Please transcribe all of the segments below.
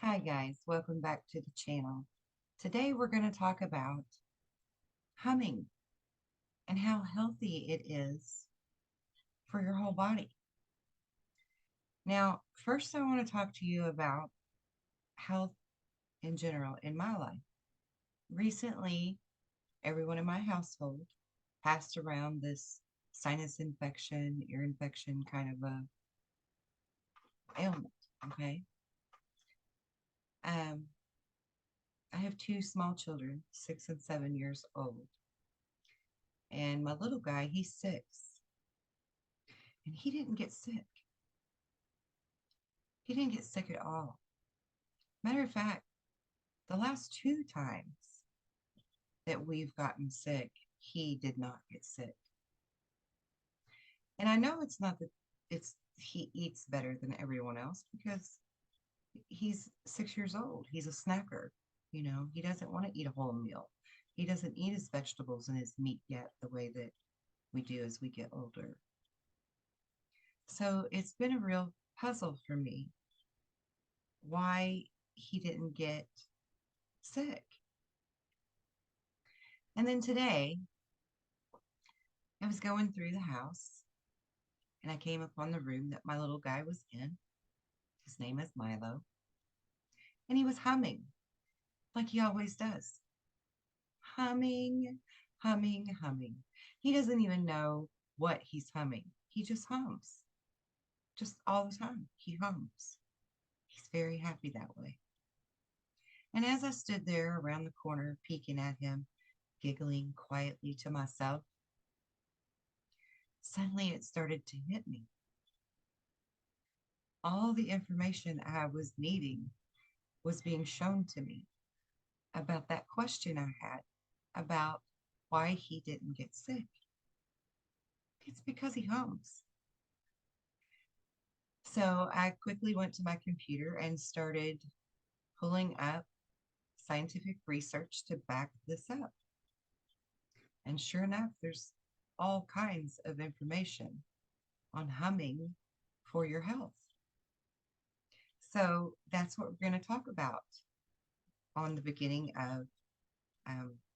Hi guys, welcome back to the channel. Today we're going to talk about humming and how healthy it is for your whole body. Now, first I want to talk to you about health in general in my life. Recently, everyone in my household passed around this sinus infection, ear infection kind of a ailment, okay? I have two small children, 6 and 7 years old. And my little guy, he's 6. And he didn't get sick. He didn't get sick at all. Matter of fact, the last 2 times that we've gotten sick, he did not get sick. And I know it's not that he eats better than everyone else because he's 6 years old. He's a snacker. You know, he doesn't want to eat a whole meal. He doesn't eat his vegetables and his meat yet the way that we do as we get older. So it's been a real puzzle for me why he didn't get sick. And then today, I was going through the house and I came upon the room that my little guy was in. His name is Milo. And he was humming like he always does. Humming, humming, humming. He doesn't even know what he's humming. He just hums. Just all the time, he hums. He's very happy that way. And as I stood there around the corner, peeking at him, giggling quietly to myself, suddenly it started to hit me. All the information I was needing was being shown to me about that question I had about why he didn't get sick. It's because he hums. So I quickly went to my computer and started pulling up scientific research to back this up. And sure enough, there's all kinds of information on humming for your health. So that's what we're going to talk about on the beginning of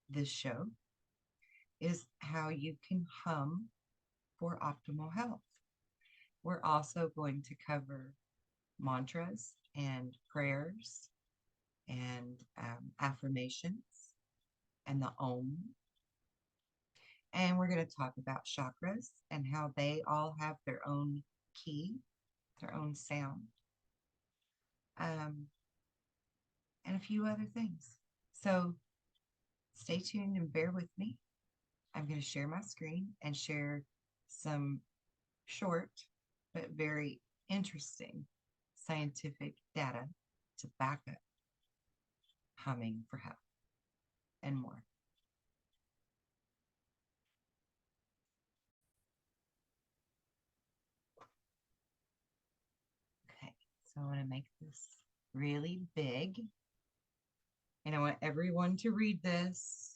this show, is how you can hum for optimal health. We're also going to cover mantras and prayers and affirmations and the Om. And we're going to talk about chakras and how they all have their own key, their own sound, and a few other things. So stay tuned and bear with me. I'm going to share my screen and share some short but very interesting scientific data to back up humming for health and more. Okay, so I want to make this really big. And I want everyone to read this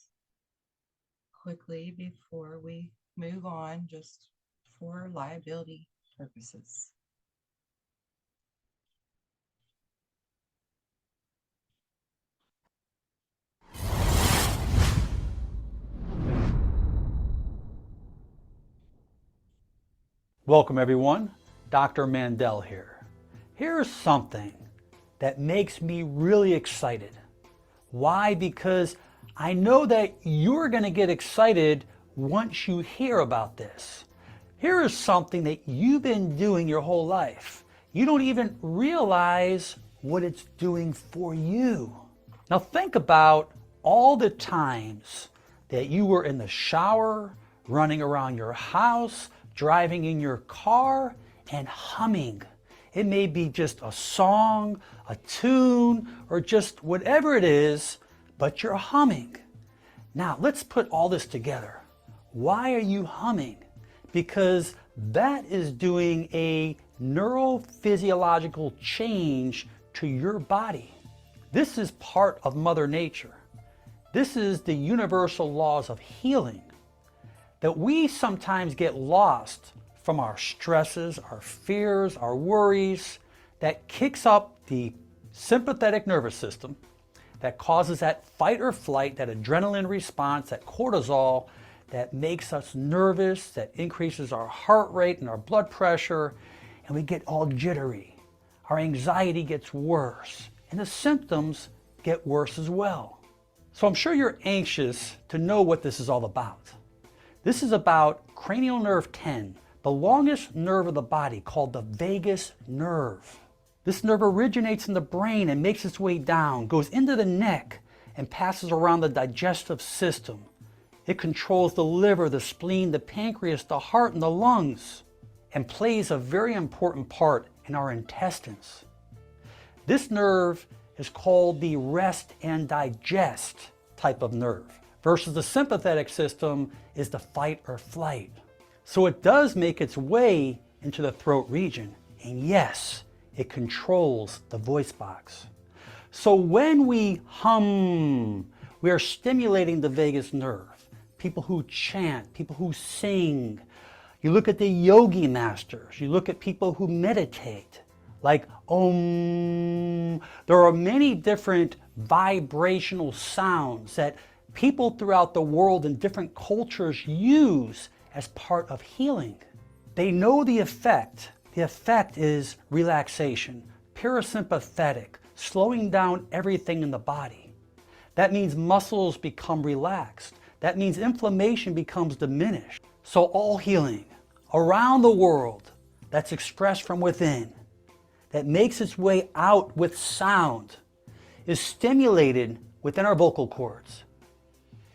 quickly before we move on, just for liability purposes. Welcome everyone, Dr. Mandel here. Here's something that makes me really excited. Why? Because I know that you're going to get excited once you hear about this. Here is something that you've been doing your whole life. You don't even realize what it's doing for you. Now think about all the times that you were in the shower, running around your house, driving in your car, and humming. It may be just a song, a tune, or just whatever it is, but you're humming. Now let's put all this together. Why are you humming? Because that is doing a neurophysiological change to your body. This is part of Mother Nature. This is the universal laws of healing that we sometimes get lost from our stresses, our fears, our worries, that kicks up the sympathetic nervous system that causes that fight or flight, that adrenaline response, that cortisol that makes us nervous, that increases our heart rate and our blood pressure, and we get all jittery. Our anxiety gets worse, and the symptoms get worse as well. So I'm sure you're anxious to know what this is all about. This is about cranial nerve 10, the longest nerve of the body, called the vagus nerve. This nerve originates in the brain and makes its way down, goes into the neck, and passes around the digestive system. It controls the liver, the spleen, the pancreas, the heart, and the lungs, and plays a very important part in our intestines. This nerve is called the rest and digest type of nerve, versus the sympathetic system is the fight or flight. So it does make its way into the throat region, and yes, it controls the voice box. So when we hum, we are stimulating the vagus nerve. People who chant, people who sing. You look at the yogi masters, you look at people who meditate, like Om. There are many different vibrational sounds that people throughout the world in different cultures use as part of healing. They know the effect. The effect is relaxation, parasympathetic, slowing down everything in the body. That means muscles become relaxed. That means inflammation becomes diminished. So all healing around the world that's expressed from within, that makes its way out with sound, is stimulated within our vocal cords,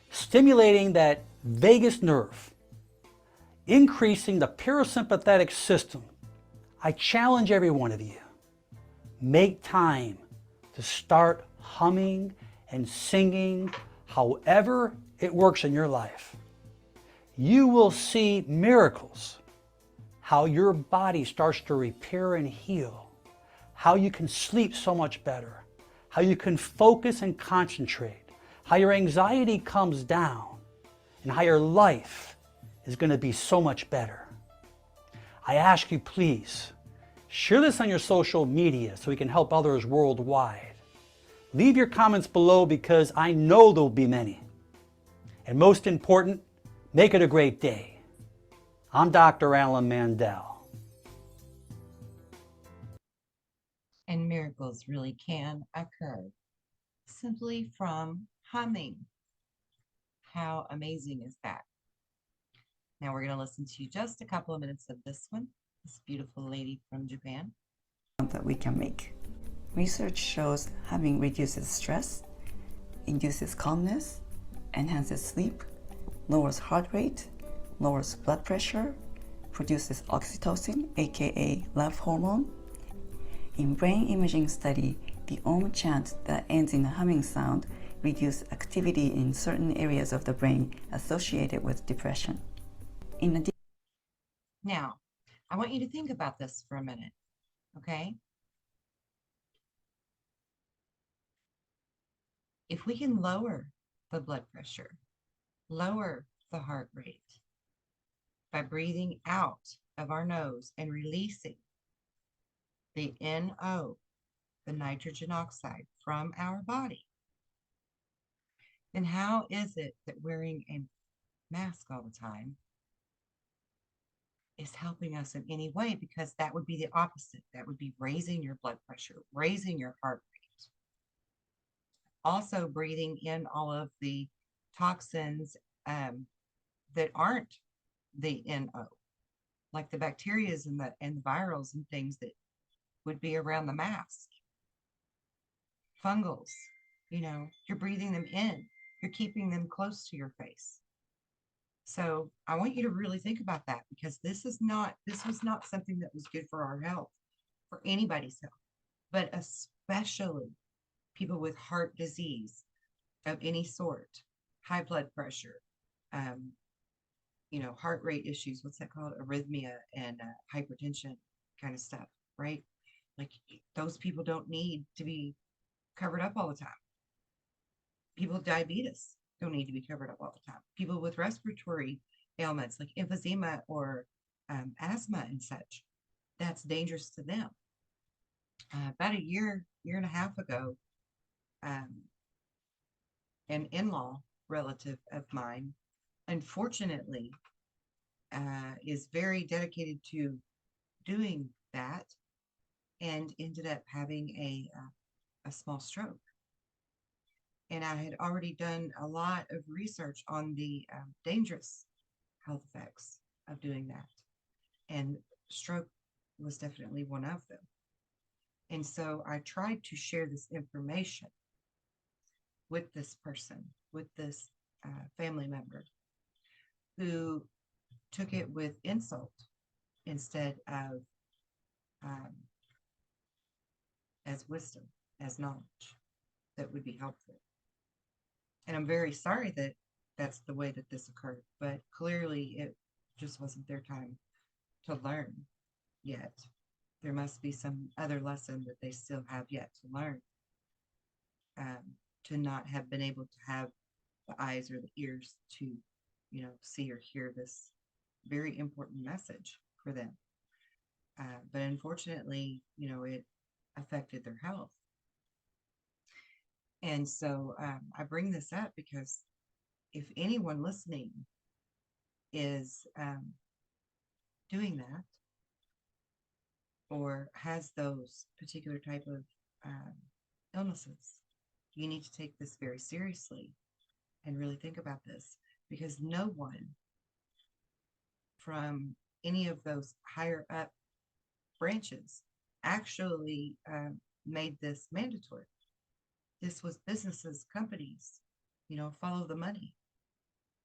stimulating that vagus nerve, increasing the parasympathetic system. I challenge every one of you, make time to start humming and singing however it works in your life. You will see miracles, how your body starts to repair and heal, how you can sleep so much better, how you can focus and concentrate, how your anxiety comes down, and how your life is going to be so much better. I ask you, please, share this on your social media so we can help others worldwide. Leave your comments below because I know there'll be many. And most important, make it a great day. I'm Dr. Alan Mandel. And miracles really can occur simply from humming. How amazing is that? Now we're going to listen to just a couple of minutes of this one. This beautiful lady from Japan. That we can make. Research shows humming reduces stress, induces calmness, enhances sleep, lowers heart rate, lowers blood pressure, produces oxytocin, aka love hormone. In brain imaging study, the Om chant that ends in a humming sound reduced activity in certain areas of the brain associated with depression. Now, I want you to think about this for a minute, okay? If we can lower the blood pressure, lower the heart rate by breathing out of our nose and releasing the NO, the nitrogen oxide, from our body, then how is it that wearing a mask all the time is helping us in any way? Because that would be the opposite. That would be raising your blood pressure, raising your heart rate. Also breathing in all of the toxins that aren't the NO, like the bacteria and the virals and things that would be around the mask. Fungals, you're breathing them in. You're keeping them close to your face. So I want you to really think about that, because this was not something that was good for our health, for anybody's health, but especially people with heart disease of any sort, high blood pressure, heart rate issues, what's that called? Arrhythmia and hypertension kind of stuff, right? Like those people don't need to be covered up all the time. People with diabetes don't need to be covered up all the time. People with respiratory ailments like emphysema or asthma and such, that's dangerous to them. About a year and a half ago, um, an in-law relative of mine, unfortunately, is very dedicated to doing that and ended up having a small stroke. And I had already done a lot of research on the dangerous health effects of doing that. And stroke was definitely one of them. And so I tried to share this information with this person, with this family member who took it with insult instead of um, as wisdom, as knowledge that would be helpful. And I'm very sorry that that's the way that this occurred, but clearly it just wasn't their time to learn yet. There must be some other lesson that they still have yet to learn, to not have been able to have the eyes or the ears to, see or hear this very important message for them. But unfortunately, it affected their health. And so I bring this up because if anyone listening is doing that or has those particular type of illnesses, you need to take this very seriously and really think about this, because no one from any of those higher up branches actually made this mandatory. This was businesses, companies, follow the money.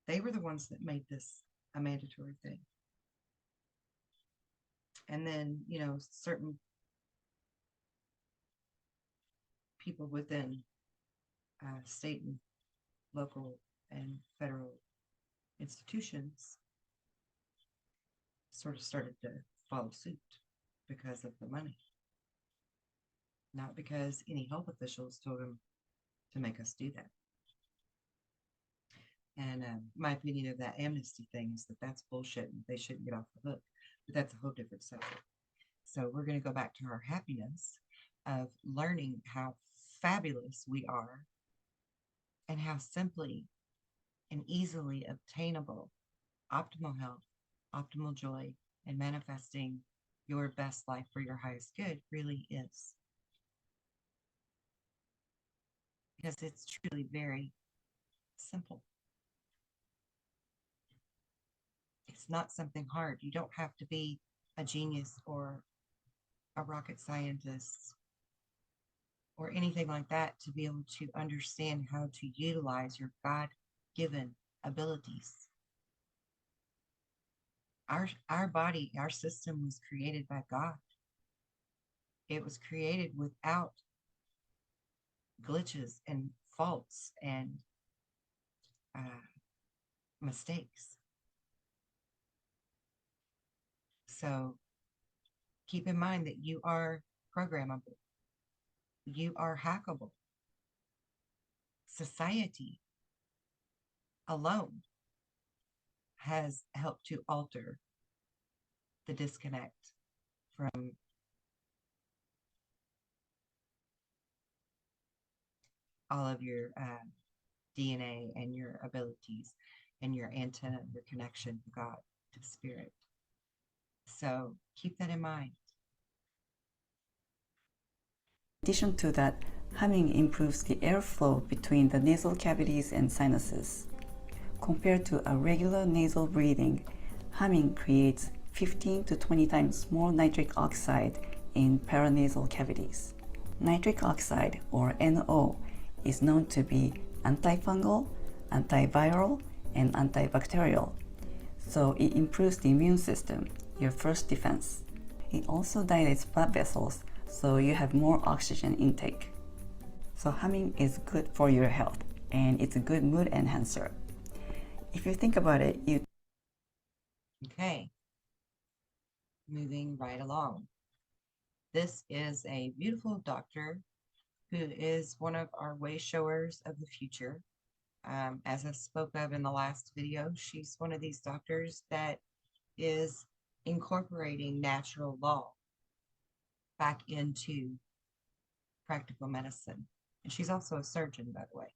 They were the ones that made this a mandatory thing. And then, certain people within state and local and federal institutions sort of started to follow suit because of the money, not because any health officials told them to make us do that. And my opinion of that amnesty thing is that that's bullshit and they shouldn't get off the hook. But that's a whole different subject. So we're going to go back to our happiness of learning how fabulous we are and how simply and easily obtainable optimal health, optimal joy, and manifesting your best life for your highest good really is. Because it's truly very simple. It's not something hard. You don't have to be a genius or a rocket scientist or anything like that to be able to understand how to utilize your God-given abilities. Our body, our system was created by God. It was created without glitches and faults and mistakes. So keep in mind that you are programmable. You are hackable. Society alone has helped to alter the disconnect from all of your DNA and your abilities and your antenna, your connection to God, to spirit. So keep that in mind. In addition to that, humming improves the airflow between the nasal cavities and sinuses. Compared to a regular nasal breathing, humming creates 15 to 20 times more nitric oxide in paranasal cavities. Nitric oxide, or NO, is known to be antifungal, antiviral, and antibacterial, so it improves the immune system, your first defense. It also dilates blood vessels, so you have more oxygen intake. So humming is good for your health, and it's a good mood enhancer. If you think about it, Okay. Moving right along. This is a beautiful doctor who is one of our way showers of the future. As I spoke of in the last video, she's one of these doctors that is incorporating natural law back into practical medicine. And she's also a surgeon, by the way.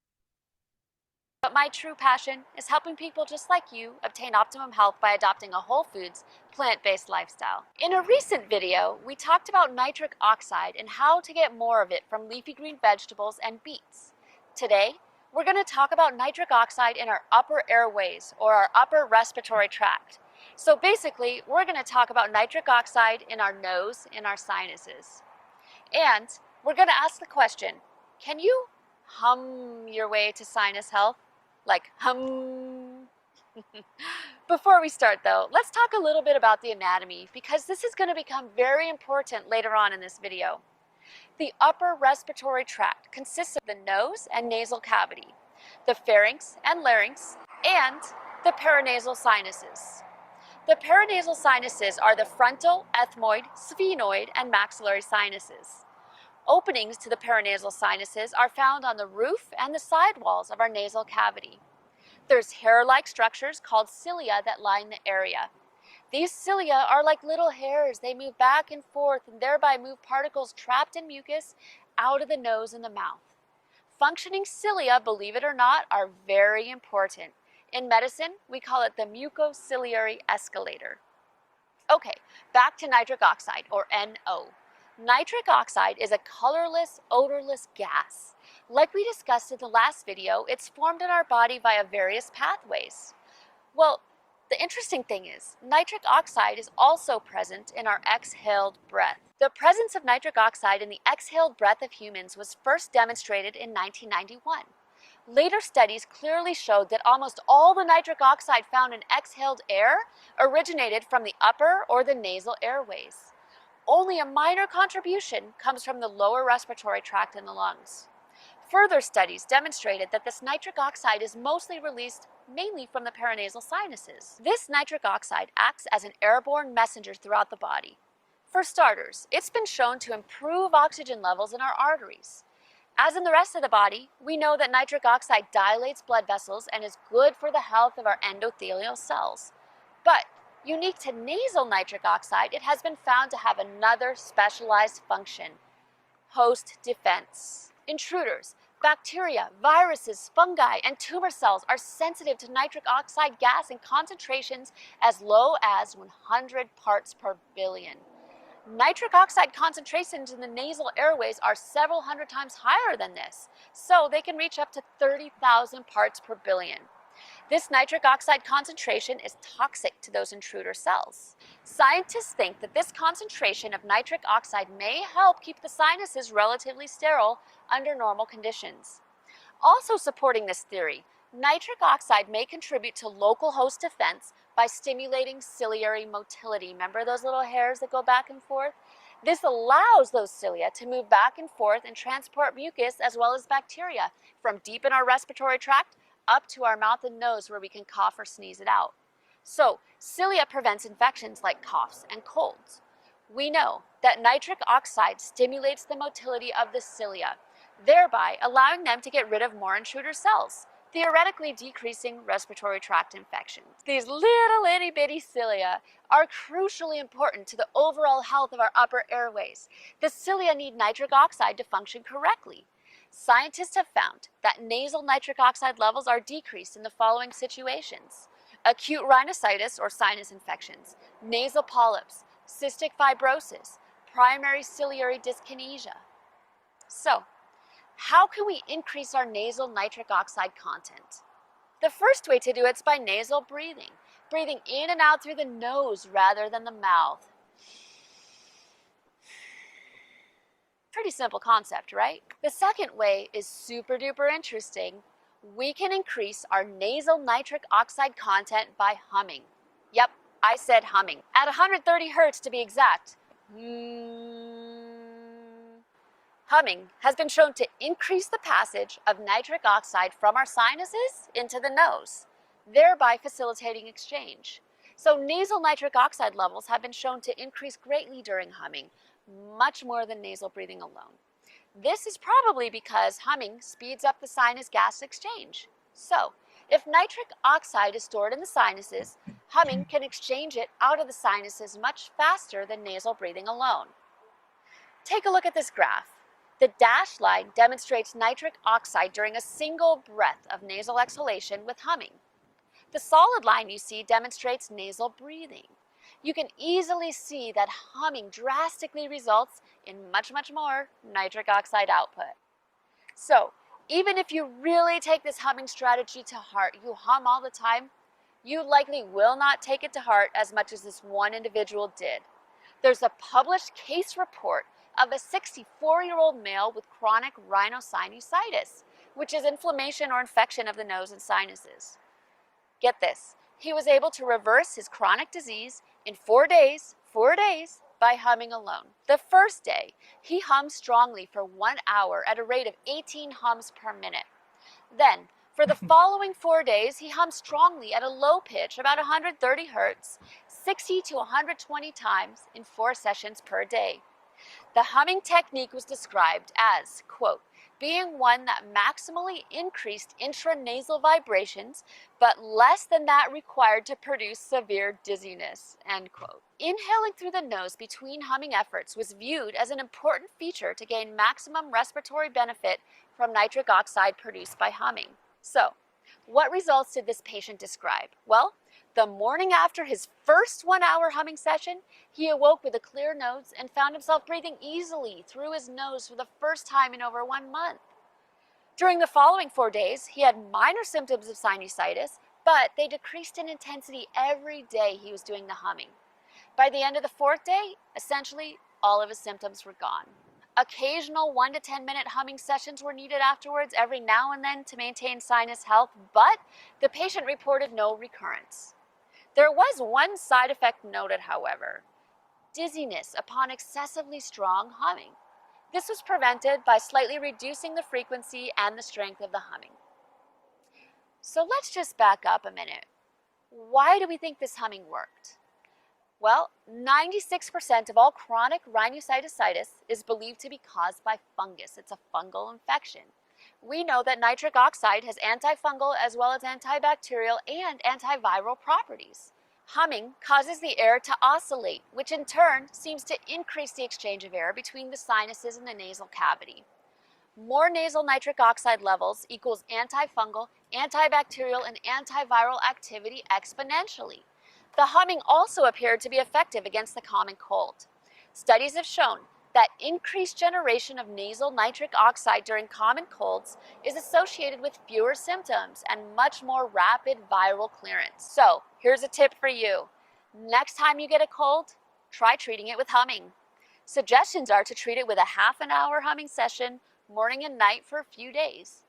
But my true passion is helping people just like you obtain optimum health by adopting a whole foods, plant-based lifestyle. In a recent video, we talked about nitric oxide and how to get more of it from leafy green vegetables and beets. Today, we're going to talk about nitric oxide in our upper airways or our upper respiratory tract. So basically, we're going to talk about nitric oxide in our nose, in our sinuses. And we're going to ask the question, can you hum your way to sinus health? Like hum. Before we start though, let's talk a little bit about the anatomy because this is going to become very important later on in this video. The upper respiratory tract consists of the nose and nasal cavity, the pharynx and larynx, and the paranasal sinuses. The paranasal sinuses are the frontal, ethmoid, sphenoid, and maxillary sinuses. Openings to the paranasal sinuses are found on the roof and the side walls of our nasal cavity. There's hair-like structures called cilia that line the area. These cilia are like little hairs. They move back and forth and thereby move particles trapped in mucus out of the nose and the mouth. Functioning cilia, believe it or not, are very important. In medicine, we call it the mucociliary escalator. Okay, back to nitric oxide, or NO. Nitric oxide is a colorless, odorless gas. Like we discussed in the last video, it's formed in our body via various pathways. Well, the interesting thing is, nitric oxide is also present in our exhaled breath. The presence of nitric oxide in the exhaled breath of humans was first demonstrated in 1991. Later studies clearly showed that almost all the nitric oxide found in exhaled air originated from the upper or the nasal airways. Only a minor contribution comes from the lower respiratory tract in the lungs. Further studies demonstrated that this nitric oxide is mostly released mainly from the paranasal sinuses. This nitric oxide acts as an airborne messenger throughout the body. For starters, it's been shown to improve oxygen levels in our arteries. As in the rest of the body, we know that nitric oxide dilates blood vessels and is good for the health of our endothelial cells. But unique to nasal nitric oxide, it has been found to have another specialized function: host defense. Intruders, bacteria, viruses, fungi, and tumor cells are sensitive to nitric oxide gas in concentrations as low as 100 parts per billion. Nitric oxide concentrations in the nasal airways are several hundred times higher than this, so they can reach up to 30,000 parts per billion. This nitric oxide concentration is toxic to those intruder cells. Scientists think that this concentration of nitric oxide may help keep the sinuses relatively sterile under normal conditions. Also supporting this theory, nitric oxide may contribute to local host defense by stimulating ciliary motility. Remember those little hairs that go back and forth? This allows those cilia to move back and forth and transport mucus as well as bacteria from deep in our respiratory tract up to our mouth and nose where we can cough or sneeze it out. So, cilia prevents infections like coughs and colds. We know that nitric oxide stimulates the motility of the cilia, thereby allowing them to get rid of more intruder cells, theoretically decreasing respiratory tract infections. These little itty bitty cilia are crucially important to the overall health of our upper airways. The cilia need nitric oxide to function correctly. Scientists have found that nasal nitric oxide levels are decreased in the following situations: acute rhinosinusitis or sinus infections, nasal polyps, cystic fibrosis, primary ciliary dyskinesia. So, how can we increase our nasal nitric oxide content? The first way to do it is by nasal breathing, breathing in and out through the nose rather than the mouth. Pretty simple concept, right? The second way is super duper interesting. We can increase our nasal nitric oxide content by humming. Yep, I said humming. At 130 hertz to be exact. Humming has been shown to increase the passage of nitric oxide from our sinuses into the nose, thereby facilitating exchange. So nasal nitric oxide levels have been shown to increase greatly during humming, much more than nasal breathing alone. This is probably because humming speeds up the sinus gas exchange. So, if nitric oxide is stored in the sinuses, humming can exchange it out of the sinuses much faster than nasal breathing alone. Take a look at this graph. The dashed line demonstrates nitric oxide during a single breath of nasal exhalation with humming. The solid line you see demonstrates nasal breathing. You can easily see that humming drastically results in much more nitric oxide output. So, even if you really take this humming strategy to heart, you hum all the time, you likely will not take it to heart as much as this one individual did. There's a published case report of a 64-year-old male with chronic rhinosinusitis, which is inflammation or infection of the nose and sinuses. Get this, he was able to reverse his chronic disease in 4 days, by humming alone. The first day, he hummed strongly for 1 hour at a rate of 18 hums per minute. Then, for the following 4 days, he hummed strongly at a low pitch, about 130 hertz, 60 to 120 times in 4 sessions per day. The humming technique was described as, quote, being one that maximally increased intranasal vibrations, but less than that required to produce severe dizziness, end quote. Inhaling through the nose between humming efforts was viewed as an important feature to gain maximum respiratory benefit from nitric oxide produced by humming. So, what results did this patient describe? Well, the morning after his first 1 hour humming session, he awoke with a clear nose and found himself breathing easily through his nose for the first time in over 1 month. During the following 4 days, he had minor symptoms of sinusitis, but they decreased in intensity every day he was doing the humming. By the end of the 4th day, essentially all of his symptoms were gone. Occasional 1 to 10 minute humming sessions were needed afterwards every now and then to maintain sinus health, but the patient reported no recurrence. There was one side effect noted, however, dizziness upon excessively strong humming. This was prevented by slightly reducing the frequency and the strength of the humming. So let's just back up a minute. Why do we think this humming worked? Well, 96% of all chronic rhinosinusitis is believed to be caused by fungus. It's a fungal infection. We know that nitric oxide has antifungal as well as antibacterial and antiviral properties. Humming causes the air to oscillate, which in turn seems to increase the exchange of air between the sinuses and the nasal cavity. More nasal nitric oxide levels equals antifungal, antibacterial, and antiviral activity exponentially. The humming also appeared to be effective against the common cold. Studies have shown that increased generation of nasal nitric oxide during common colds is associated with fewer symptoms and much more rapid viral clearance. So, here's a tip for you. Next time you get a cold, try treating it with humming. Suggestions are to treat it with a half an hour humming session, morning and night for a few days.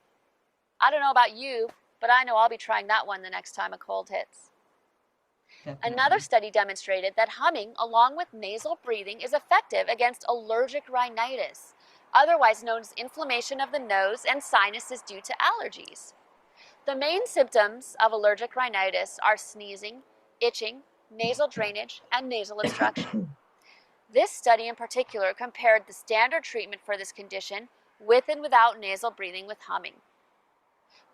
I don't know about you, but I know I'll be trying that one the next time a cold hits. Definitely. Another study demonstrated that humming, along with nasal breathing, is effective against allergic rhinitis, otherwise known as inflammation of the nose and sinuses due to allergies. The main symptoms of allergic rhinitis are sneezing, itching, nasal drainage, and nasal obstruction. This study in particular compared the standard treatment for this condition with and without nasal breathing with humming.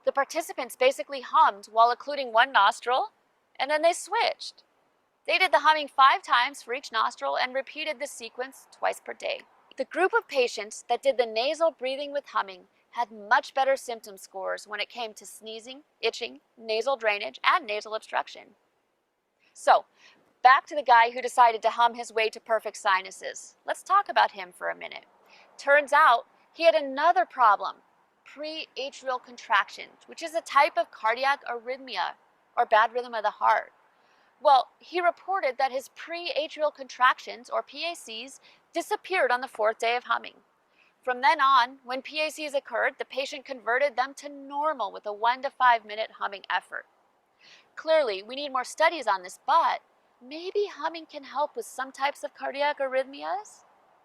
The participants basically hummed while occluding one nostril, and then they switched. They did the humming 5 times for each nostril and repeated this sequence twice per day. The group of patients that did the nasal breathing with humming had much better symptom scores when it came to sneezing, itching, nasal drainage, and nasal obstruction. So, back to the guy who decided to hum his way to perfect sinuses. Let's talk about him for a minute. Turns out he had another problem, pre-atrial contraction, which is a type of cardiac arrhythmia, or bad rhythm of the heart. Well, he reported that his pre-atrial contractions, or PACs, disappeared on the 4th day of humming. From then on, when PACs occurred, the patient converted them to normal with a 1 to 5 minute humming effort. Clearly, we need more studies on this, but maybe humming can help with some types of cardiac arrhythmias?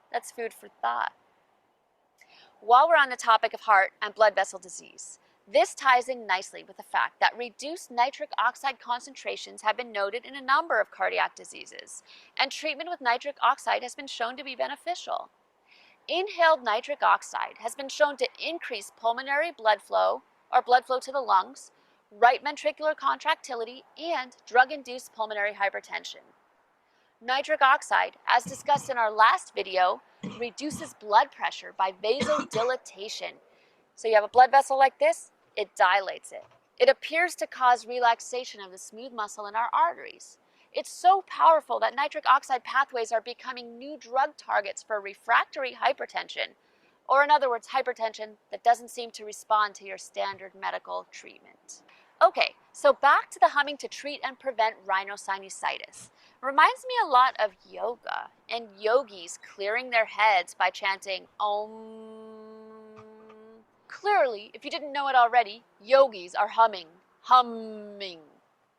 That's food for thought. While we're on the topic of heart and blood vessel disease, this ties in nicely with the fact that reduced nitric oxide concentrations have been noted in a number of cardiac diseases, and treatment with nitric oxide has been shown to be beneficial. Inhaled nitric oxide has been shown to increase pulmonary blood flow, or blood flow to the lungs, right ventricular contractility, and drug-induced pulmonary hypertension. Nitric oxide, as discussed in our last video, reduces blood pressure by vasodilatation. So you have a blood vessel like this, it dilates it. It appears to cause relaxation of the smooth muscle in our arteries. It's so powerful that nitric oxide pathways are becoming new drug targets for refractory hypertension, or in other words, hypertension that doesn't seem to respond to your standard medical treatment. Okay, so back to the humming to treat and prevent rhinosinusitis. Reminds me a lot of yoga and yogis clearing their heads by chanting Om. Clearly, if you didn't know it already, yogis are humming.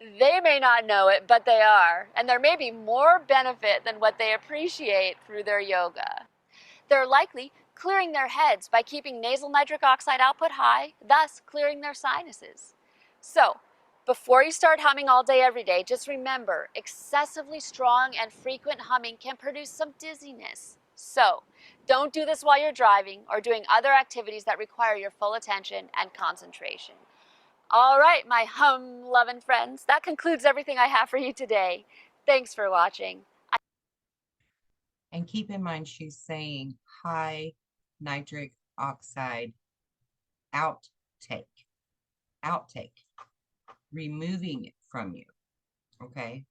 They may not know it, but they are, and there may be more benefit than what they appreciate through their yoga. They're likely clearing their heads by keeping nasal nitric oxide output high, thus clearing their sinuses. So, before you start humming all day every day, just remember, excessively strong and frequent humming can produce some dizziness. So, don't do this while you're driving or doing other activities that require your full attention and concentration. All right, my hum-loving friends, that concludes everything I have for you today. Thanks for watching. And keep in mind, she's saying high nitric oxide outtake, removing it from you, okay?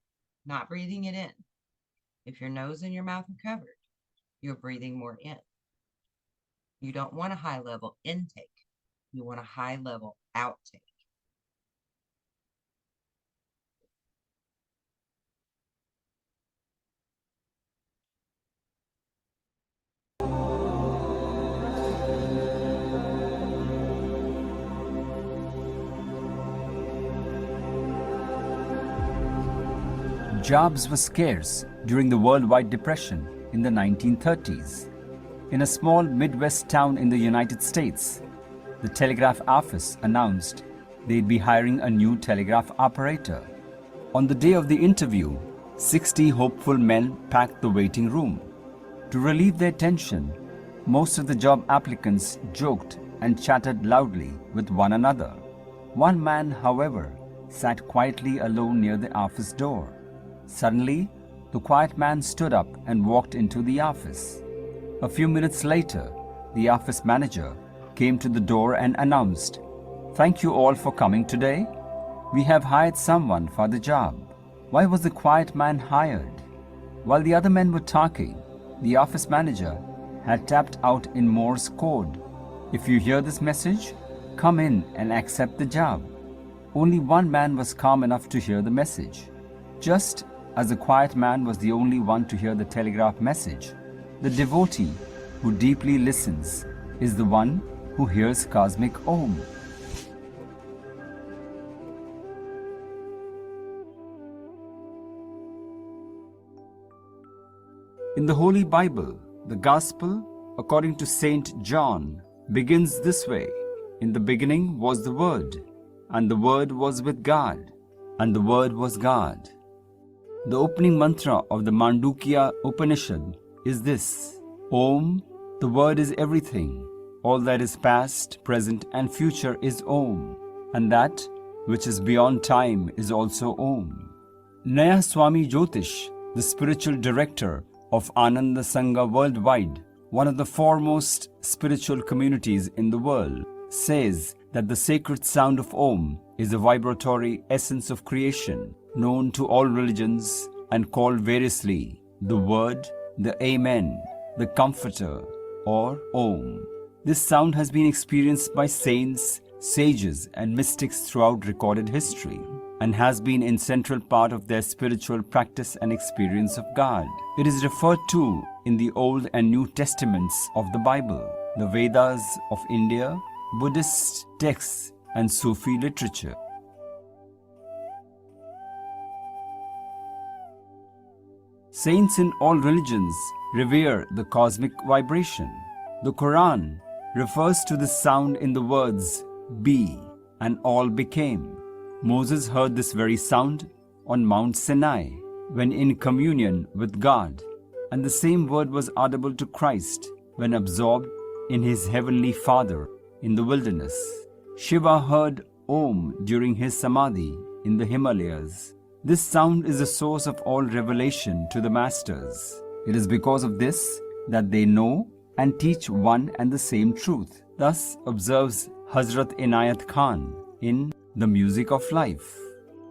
Not breathing it in. If your nose and your mouth are covered, you're breathing more in. You don't want a high level intake. You want a high level outtake. Jobs were scarce during the worldwide depression in the 1930s. In a small Midwest town in the United States, the telegraph office announced they'd be hiring a new telegraph operator. On the day of the interview, 60 hopeful men packed the waiting room. To relieve their tension, most of the job applicants joked and chatted loudly with one another. One man, however, sat quietly alone near the office door. Suddenly, the quiet man stood up and walked into the office. A few minutes later, the office manager came to the door and announced, "Thank you all for coming today. We have hired someone for the job." Why was the quiet man hired? While the other men were talking, the office manager had tapped out in Morse code, "If you hear this message, come in and accept the job." Only one man was calm enough to hear the message. Just as the quiet man was the only one to hear the telegraph message, the devotee who deeply listens is the one who hears cosmic Om. In the Holy Bible, the Gospel, according to Saint John, begins this way: "In the beginning was the Word, and the Word was with God, and the Word was God." The opening mantra of the Mandukya Upanishad is this: Om, the Word is everything. All that is past, present and future is Om, and that which is beyond time is also Om. Naya Swami Jyotish, the spiritual director of Ananda Sangha worldwide, one of the foremost spiritual communities in the world, says that the sacred sound of Om is a vibratory essence of creation, known to all religions and called variously the Word, the Amen, the Comforter, or Om. This sound has been experienced by saints, sages, and mystics throughout recorded history, and has been an central part of their spiritual practice and experience of God. It is referred to in the Old and New Testaments of the Bible, the Vedas of India, Buddhist texts, and Sufi literature. Saints in all religions revere the cosmic vibration. The Quran refers to this sound in the words, "Be, and all became." Moses heard this very sound on Mount Sinai when in communion with God, and the same word was audible to Christ when absorbed in his heavenly Father in the wilderness. Shiva heard Om during his Samadhi in the Himalayas. This sound is the source of all revelation to the masters. It is because of this that they know and teach one and the same truth. Thus observes Hazrat Inayat Khan in The Music of Life.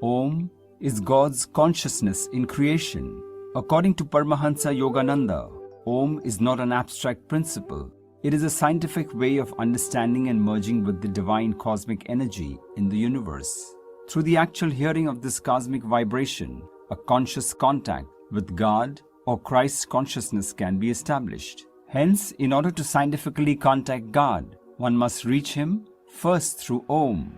Om is God's consciousness in creation. According to Paramahansa Yogananda, Om is not an abstract principle. It is a scientific way of understanding and merging with the divine cosmic energy in the universe. Through the actual hearing of this cosmic vibration, a conscious contact with God or Christ's consciousness can be established. Hence, in order to scientifically contact God, one must reach Him first through Om.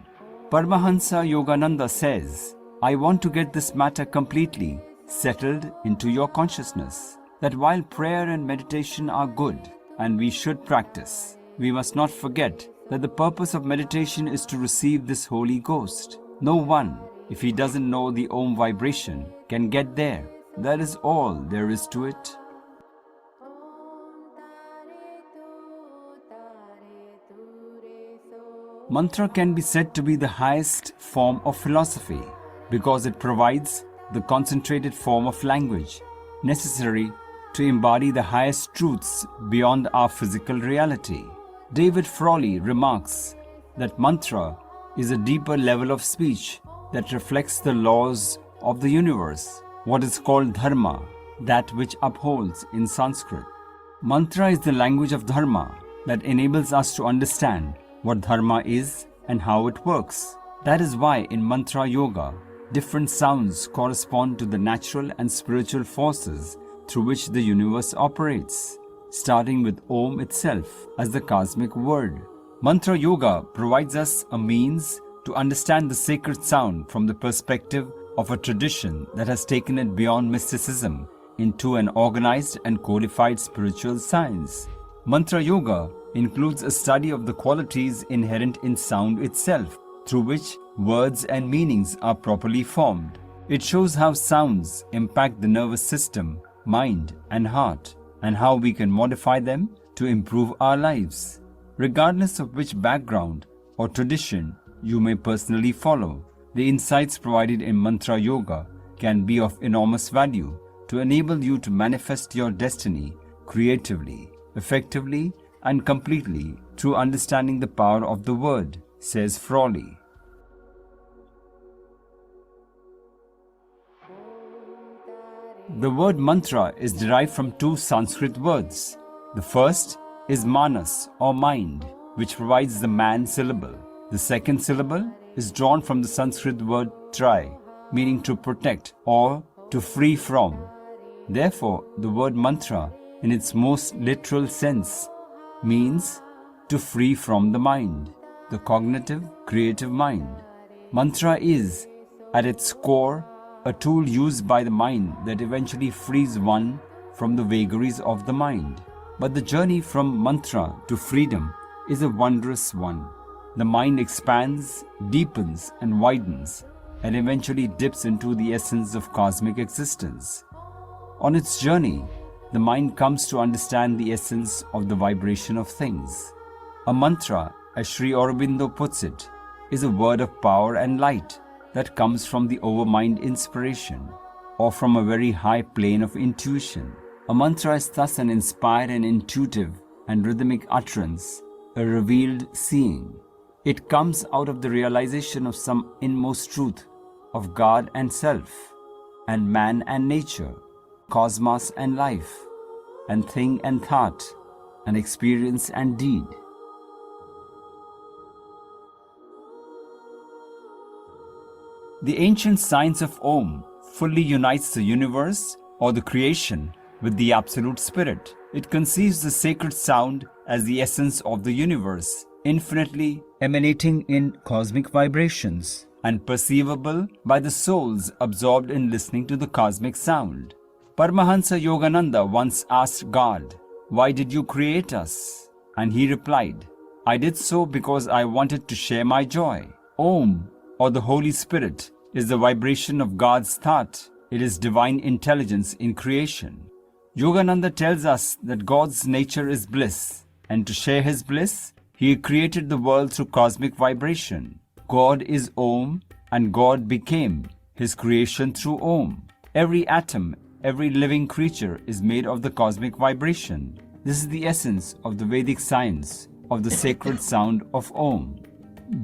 Paramahansa Yogananda says, I want to get this matter completely settled into your consciousness, that while prayer and meditation are good and we should practice, we must not forget that the purpose of meditation is to receive this Holy Ghost. No one, if he doesn't know the Om vibration, can get there. That is all there is to it. Mantra can be said to be the highest form of philosophy because it provides the concentrated form of language necessary to embody the highest truths beyond our physical reality. David Frawley remarks that mantra is a deeper level of speech that reflects the laws of the universe, what is called dharma, that which upholds in Sanskrit. Mantra is the language of dharma that enables us to understand what dharma is and how it works. That is why in mantra yoga, different sounds correspond to the natural and spiritual forces through which the universe operates, starting with Om itself as the cosmic word. Mantra yoga provides us a means to understand the sacred sound from the perspective of a tradition that has taken it beyond mysticism into an organized and codified spiritual science. Mantra yoga includes a study of the qualities inherent in sound itself, through which words and meanings are properly formed. It shows how sounds impact the nervous system, mind, and heart, and how we can modify them to improve our lives. Regardless of which background or tradition you may personally follow, the insights provided in mantra yoga can be of enormous value to enable you to manifest your destiny creatively, effectively, and completely through understanding the power of the word, says Frawley. The word mantra is derived from two Sanskrit words. The first is manas or mind, which provides the man syllable. The second syllable is drawn from the Sanskrit word try, meaning to protect or to free from. Therefore, the word mantra, in its most literal sense, means to free from the mind, the cognitive, creative mind. Mantra is, at its core, a tool used by the mind that eventually frees one from the vagaries of the mind. But the journey from mantra to freedom is a wondrous one. The mind expands, deepens, and widens, and eventually dips into the essence of cosmic existence. On its journey, the mind comes to understand the essence of the vibration of things. A mantra, as Sri Aurobindo puts it, is a word of power and light that comes from the overmind inspiration, or from a very high plane of intuition. A mantra is thus an inspired and intuitive and rhythmic utterance, a revealed seeing. It comes out of the realization of some inmost truth of God and self, and man and nature, cosmos and life, and thing and thought, and experience and deed. The ancient science of Om fully unites the universe or the creation with the Absolute Spirit. It conceives the sacred sound as the essence of the universe, infinitely emanating in cosmic vibrations and perceivable by the souls absorbed in listening to the cosmic sound. Paramahansa Yogananda once asked God, "Why did you create us?" And he replied, "I did so because I wanted to share my joy." Om, or the Holy Spirit, is the vibration of God's thought. It is divine intelligence in creation. Yogananda tells us that God's nature is bliss, and to share his bliss, he created the world through cosmic vibration. God is Om, and God became His creation through Om. Every atom, every living creature is made of the cosmic vibration. This is the essence of the Vedic science of the sacred sound of Om.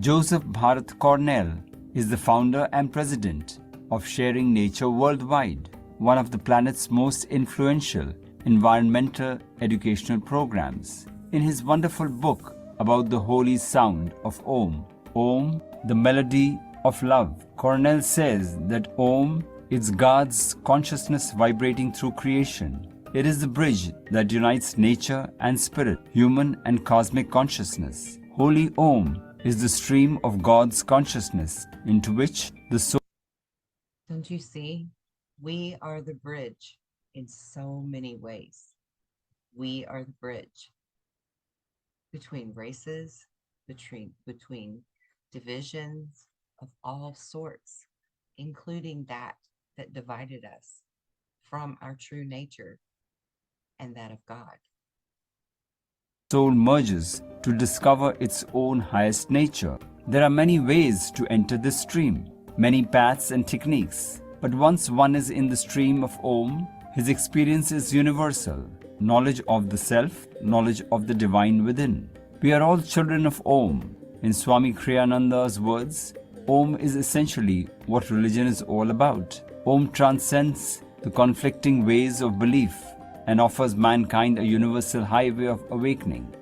Joseph Bharat Cornell is the founder and president of Sharing Nature Worldwide, one of the planet's most influential environmental educational programs. In his wonderful book about the holy sound of Om, Om, the melody of love, Cornell says that Om is God's consciousness vibrating through creation. It is the bridge that unites nature and spirit, human and cosmic consciousness. Holy Om is the stream of God's consciousness into which the soul. Don't you see? We are the bridge in so many ways. We are the bridge between races, between divisions of all sorts, including that divided us from our true nature and that of God. Soul merges to discover its own highest nature. There are many ways to enter this stream, many paths and techniques. But once one is in the stream of Om, his experience is universal. Knowledge of the self, knowledge of the divine within. We are all children of Om. In Swami Kriyananda's words, Om is essentially what religion is all about. Om transcends the conflicting ways of belief and offers mankind a universal highway of awakening.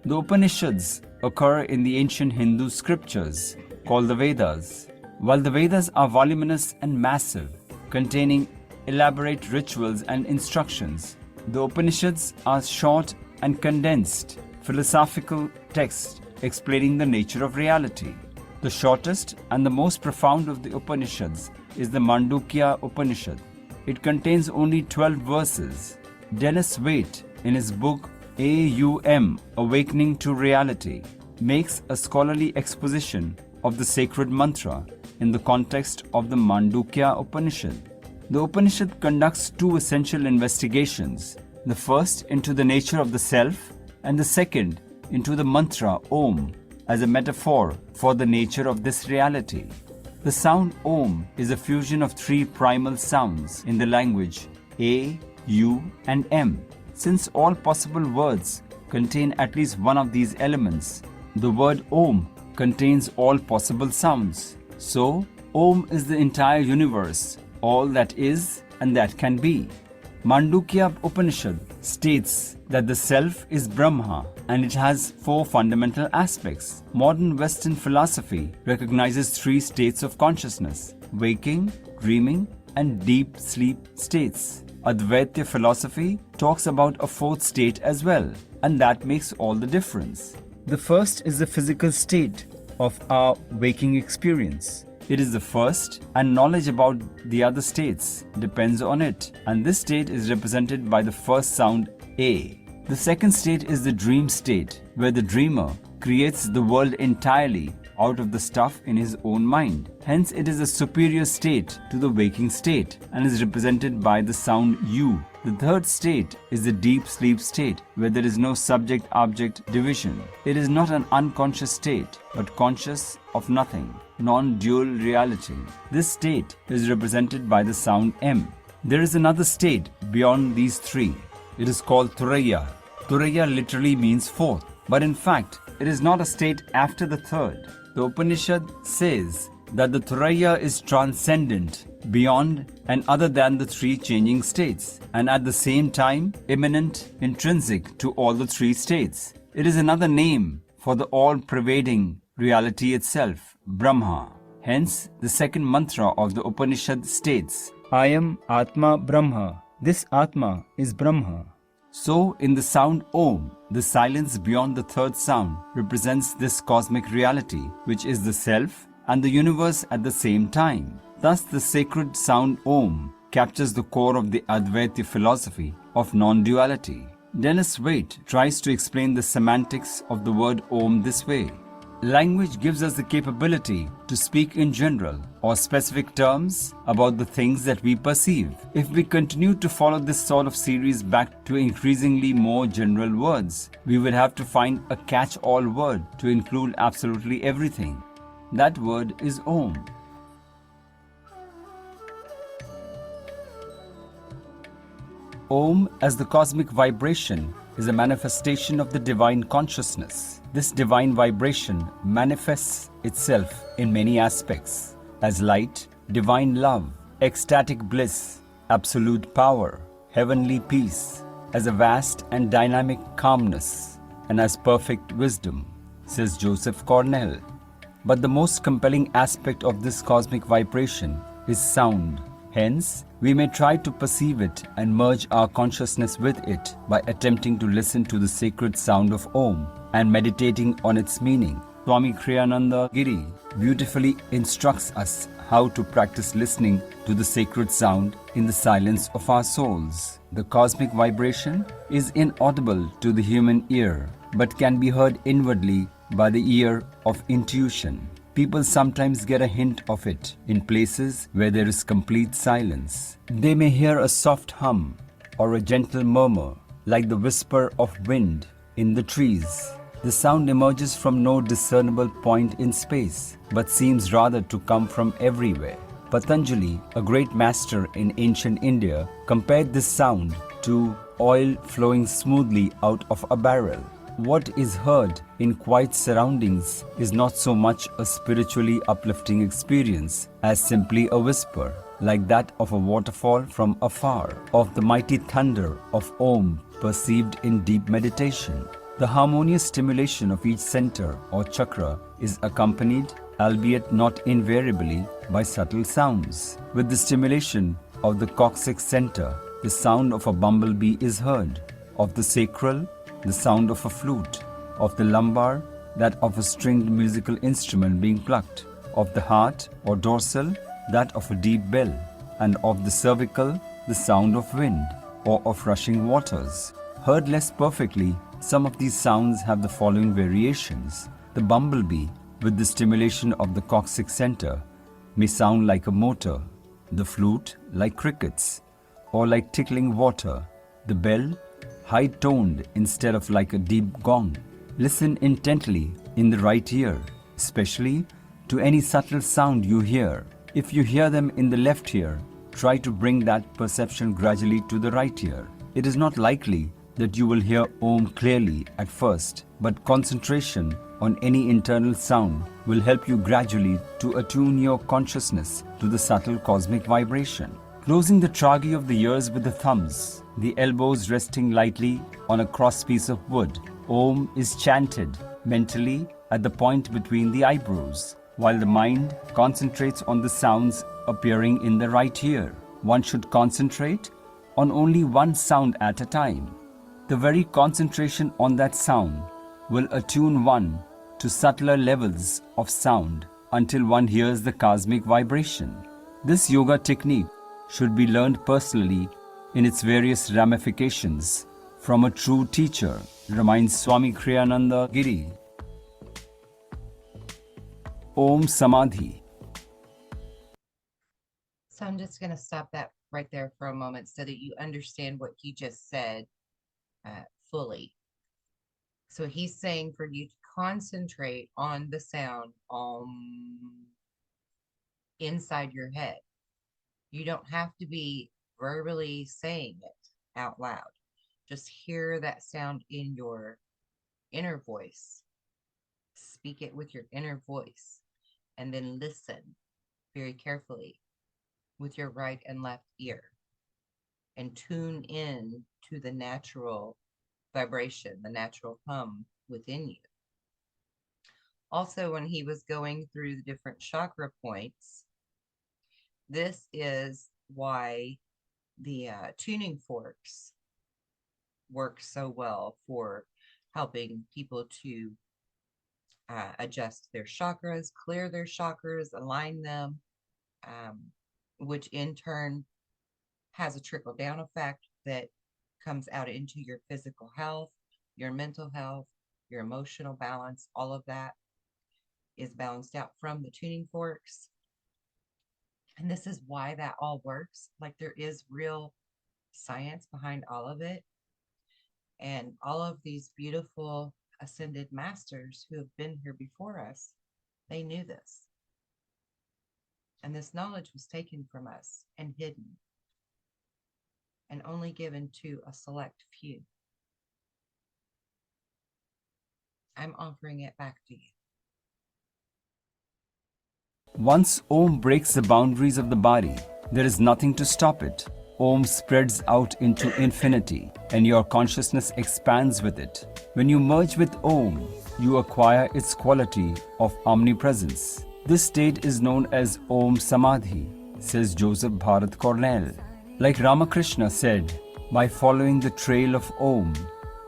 The Upanishads occur in the ancient Hindu scriptures called the Vedas. While the Vedas are voluminous and massive, containing elaborate rituals and instructions, the Upanishads are short and condensed philosophical texts explaining the nature of reality. The shortest and the most profound of the Upanishads is the Mandukya Upanishad. It contains only 12 verses. Dennis Waite, in his book AUM, Awakening to Reality, makes a scholarly exposition of the sacred mantra in the context of the Mandukya Upanishad. The Upanishad conducts two essential investigations, the first into the nature of the self and the second into the mantra Om as a metaphor for the nature of this reality. The sound Om is a fusion of three primal sounds in the language A, U and M. Since all possible words contain at least one of these elements, the word Om contains all possible sounds. So, Om is the entire universe, all that is and that can be. Mandukya Upanishad states that the self is Brahma and it has four fundamental aspects. Modern Western philosophy recognizes three states of consciousness: waking, dreaming, and deep sleep states. Advaita philosophy talks about a fourth state as well, and that makes all the difference. The first is the physical state of our waking experience. It is the first, and knowledge about the other states depends on it, and this state is represented by the first sound A. The second state is the dream state, where the dreamer creates the world entirely out of the stuff in his own mind. Hence, it is a superior state to the waking state and is represented by the sound U. The third state is the deep sleep state, where there is no subject-object division. It is not an unconscious state, but conscious of nothing, non-dual reality. This state is represented by the sound M. There is another state beyond these three. It is called Turaya. Turaya literally means fourth, but in fact, it is not a state after the third. The Upanishad says that the Turaya is transcendent, beyond and other than the three changing states, and at the same time immanent, intrinsic to all the three states. It is another name for the all-pervading reality itself, Brahma. Hence, the second mantra of the Upanishad states, I am Atma Brahma. This Atma is Brahma. So, in the sound Om, the silence beyond the third sound represents this cosmic reality, which is the self and the universe at the same time. Thus, the sacred sound Om captures the core of the Advaita philosophy of non-duality. Dennis Waite tries to explain the semantics of the word Om this way. Language gives us the capability to speak in general or specific terms about the things that we perceive. If we continue to follow this sort of series back to increasingly more general words, we will have to find a catch-all word to include absolutely everything. That word is Om. Om, as the cosmic vibration, is a manifestation of the divine consciousness. This divine vibration manifests itself in many aspects as light, divine love, ecstatic bliss, absolute power, heavenly peace, as a vast and dynamic calmness, and as perfect wisdom, says Joseph Cornell. But the most compelling aspect of this cosmic vibration is sound. Hence, we may try to perceive it and merge our consciousness with it by attempting to listen to the sacred sound of Om and meditating on its meaning. Swami Kriyananda Giri beautifully instructs us how to practice listening to the sacred sound in the silence of our souls. The cosmic vibration is inaudible to the human ear, but can be heard inwardly by the ear of intuition. People sometimes get a hint of it in places where there is complete silence. They may hear a soft hum or a gentle murmur, like the whisper of wind in the trees. The sound emerges from no discernible point in space, but seems rather to come from everywhere. Patanjali, a great master in ancient India, compared this sound to oil flowing smoothly out of a barrel. What is heard in quiet surroundings is not so much a spiritually uplifting experience as simply a whisper, like that of a waterfall from afar, of the mighty thunder of Om perceived in deep meditation. The harmonious stimulation of each center or chakra is accompanied, albeit not invariably, by subtle sounds. With the stimulation of the coccyx center, the sound of a bumblebee is heard, of the sacral, the sound of a flute, of the lumbar, that of a stringed musical instrument being plucked, of the heart or dorsal, that of a deep bell, and of the cervical, the sound of wind or of rushing waters. Heard less perfectly, some of these sounds have the following variations. The bumblebee, with the stimulation of the coccyx center, may sound like a motor, the flute like crickets, or like tickling water, the bell high-toned instead of like a deep gong. Listen intently in the right ear, especially to any subtle sound you hear. If you hear them in the left ear, try to bring that perception gradually to the right ear. It is not likely that you will hear Om clearly at first, but concentration on any internal sound will help you gradually to attune your consciousness to the subtle cosmic vibration. Closing the trachea of the ears with the thumbs, the elbows resting lightly on a cross piece of wood, Om is chanted mentally at the point between the eyebrows, while the mind concentrates on the sounds appearing in the right ear. One should concentrate on only one sound at a time. The very concentration on that sound will attune one to subtler levels of sound until one hears the cosmic vibration. This yoga technique should be learned personally in its various ramifications from a true teacher, reminds Swami Kriyananda Giri. Om Samadhi. So I'm just going to stop that right there for a moment so that you understand what he just said fully. So he's saying for you to concentrate on the sound inside your head. You don't have to be verbally saying it out loud. Just hear that sound in your inner voice. Speak it with your inner voice, and then listen very carefully with your right and left ear, and tune in to the natural vibration, the natural hum within you. Also, when he was going through the different chakra points, this is why the tuning forks work so well for helping people to adjust their chakras, clear their chakras, align them, which in turn has a trickle down effect that comes out into your physical health, your mental health, your emotional balance, all of that. is balanced out from the tuning forks. And this is why that all works. Like there is real science behind all of it. And all of these beautiful ascended masters who have been here before us, they knew this. And this knowledge was taken from us and hidden and only given to a select few. I'm offering it back to you. Once Om breaks the boundaries of the body, there is nothing to stop it. Om spreads out into infinity, and your consciousness expands with it. When you merge with Om, you acquire its quality of omnipresence. This state is known as Om Samadhi, says Joseph Bharat Cornell. Like Ramakrishna said, by following the trail of Om,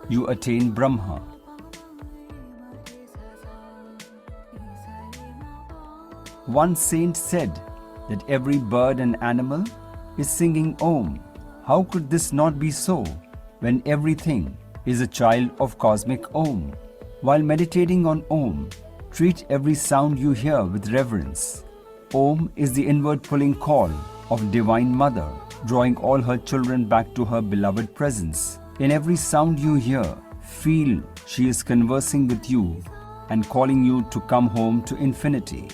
you attain Brahma. One saint said that every bird and animal is singing Om. How could this not be so when everything is a child of cosmic Om? While meditating on Om, treat every sound you hear with reverence. Om is the inward pulling call of Divine Mother, drawing all her children back to her beloved presence. In every sound you hear, feel she is conversing with you and calling you to come home to infinity.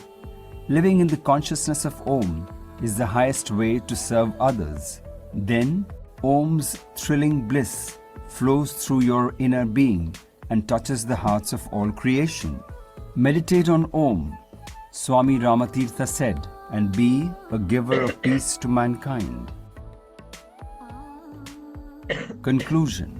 Living in the consciousness of Om is the highest way to serve others. Then, Om's thrilling bliss flows through your inner being and touches the hearts of all creation. Meditate on Om, Swami Ramatirtha said, and be a giver of peace to mankind. Conclusion.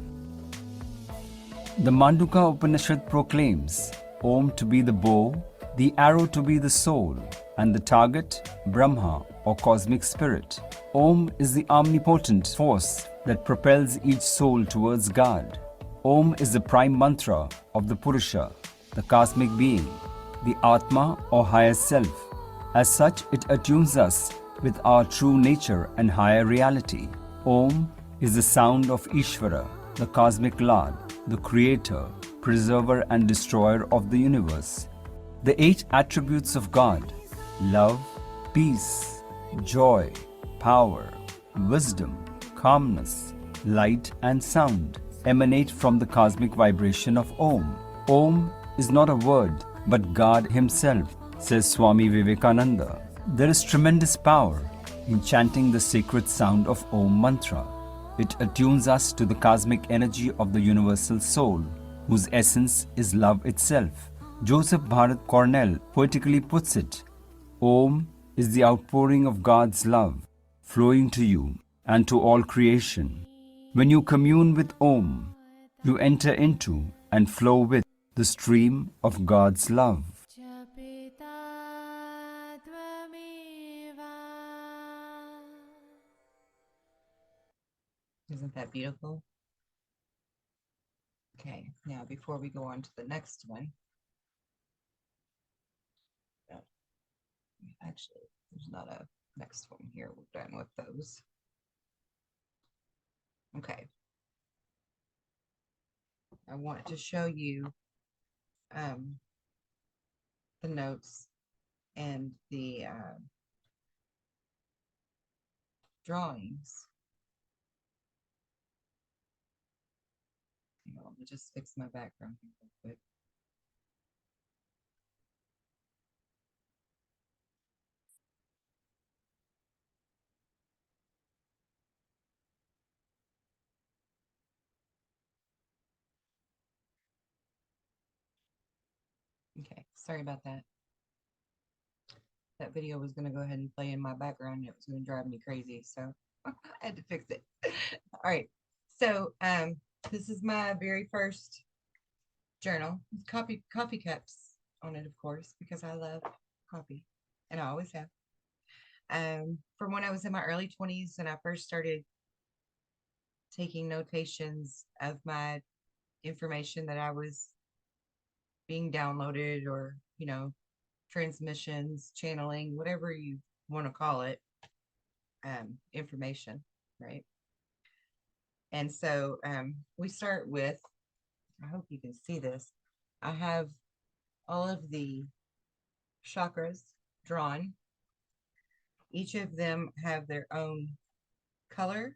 The Manduka Upanishad proclaims Om to be the bow, the arrow to be the soul, and the target, Brahma or cosmic spirit. Om is the omnipotent force that propels each soul towards God. Om is the prime mantra of the Purusha, the cosmic being, the Atma or higher self. As such, it attunes us with our true nature and higher reality. Om is the sound of Ishvara, the cosmic Lord, the creator, preserver and destroyer of the universe. The 8 attributes of God, love, peace, joy, power, wisdom, calmness, light and sound, emanate from the cosmic vibration of Om. Om is not a word, but God Himself, says Swami Vivekananda. There is tremendous power in chanting the sacred sound of Om mantra. It attunes us to the cosmic energy of the universal soul, whose essence is love itself. Joseph Bharat Cornell poetically puts it, Om is the outpouring of God's love, flowing to you and to all creation. When you commune with Om, you enter into and flow with the stream of God's love. Isn't that beautiful? Okay, now before we go on to the next one, actually, there's not a next one here. We're done with those. Okay. I want to show you the notes and the drawings. Hang on, let me just fix my background here real quick. Okay, sorry about that. That video was going to go ahead and play in my background and it was going to drive me crazy, so I had to fix it. All right, so this is my very first journal. Coffee cups on it, of course, because I love coffee and I always have. From when I was in my early 20s and I first started taking notations of my information that I was being downloaded, or transmissions, channeling, whatever you want to call it, information, right? And so we start with, I hope you can see this, I have all of the chakras drawn. Each of them have their own color,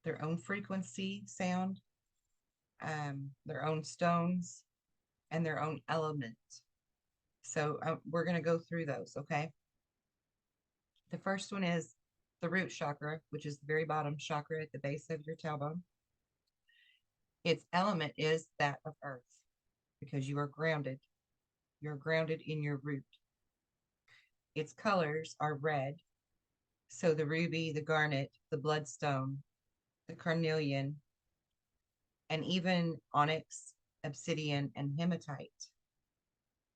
their own frequency, sound, their own stones, and their own element. So we're going to go through those, okay? The first one is the root chakra, which is the very bottom chakra at the base of your tailbone. Its element is that of earth because you are grounded. You're grounded in your root. Its colors are red. So the ruby, the garnet, the bloodstone, the carnelian, and even onyx, obsidian, and hematite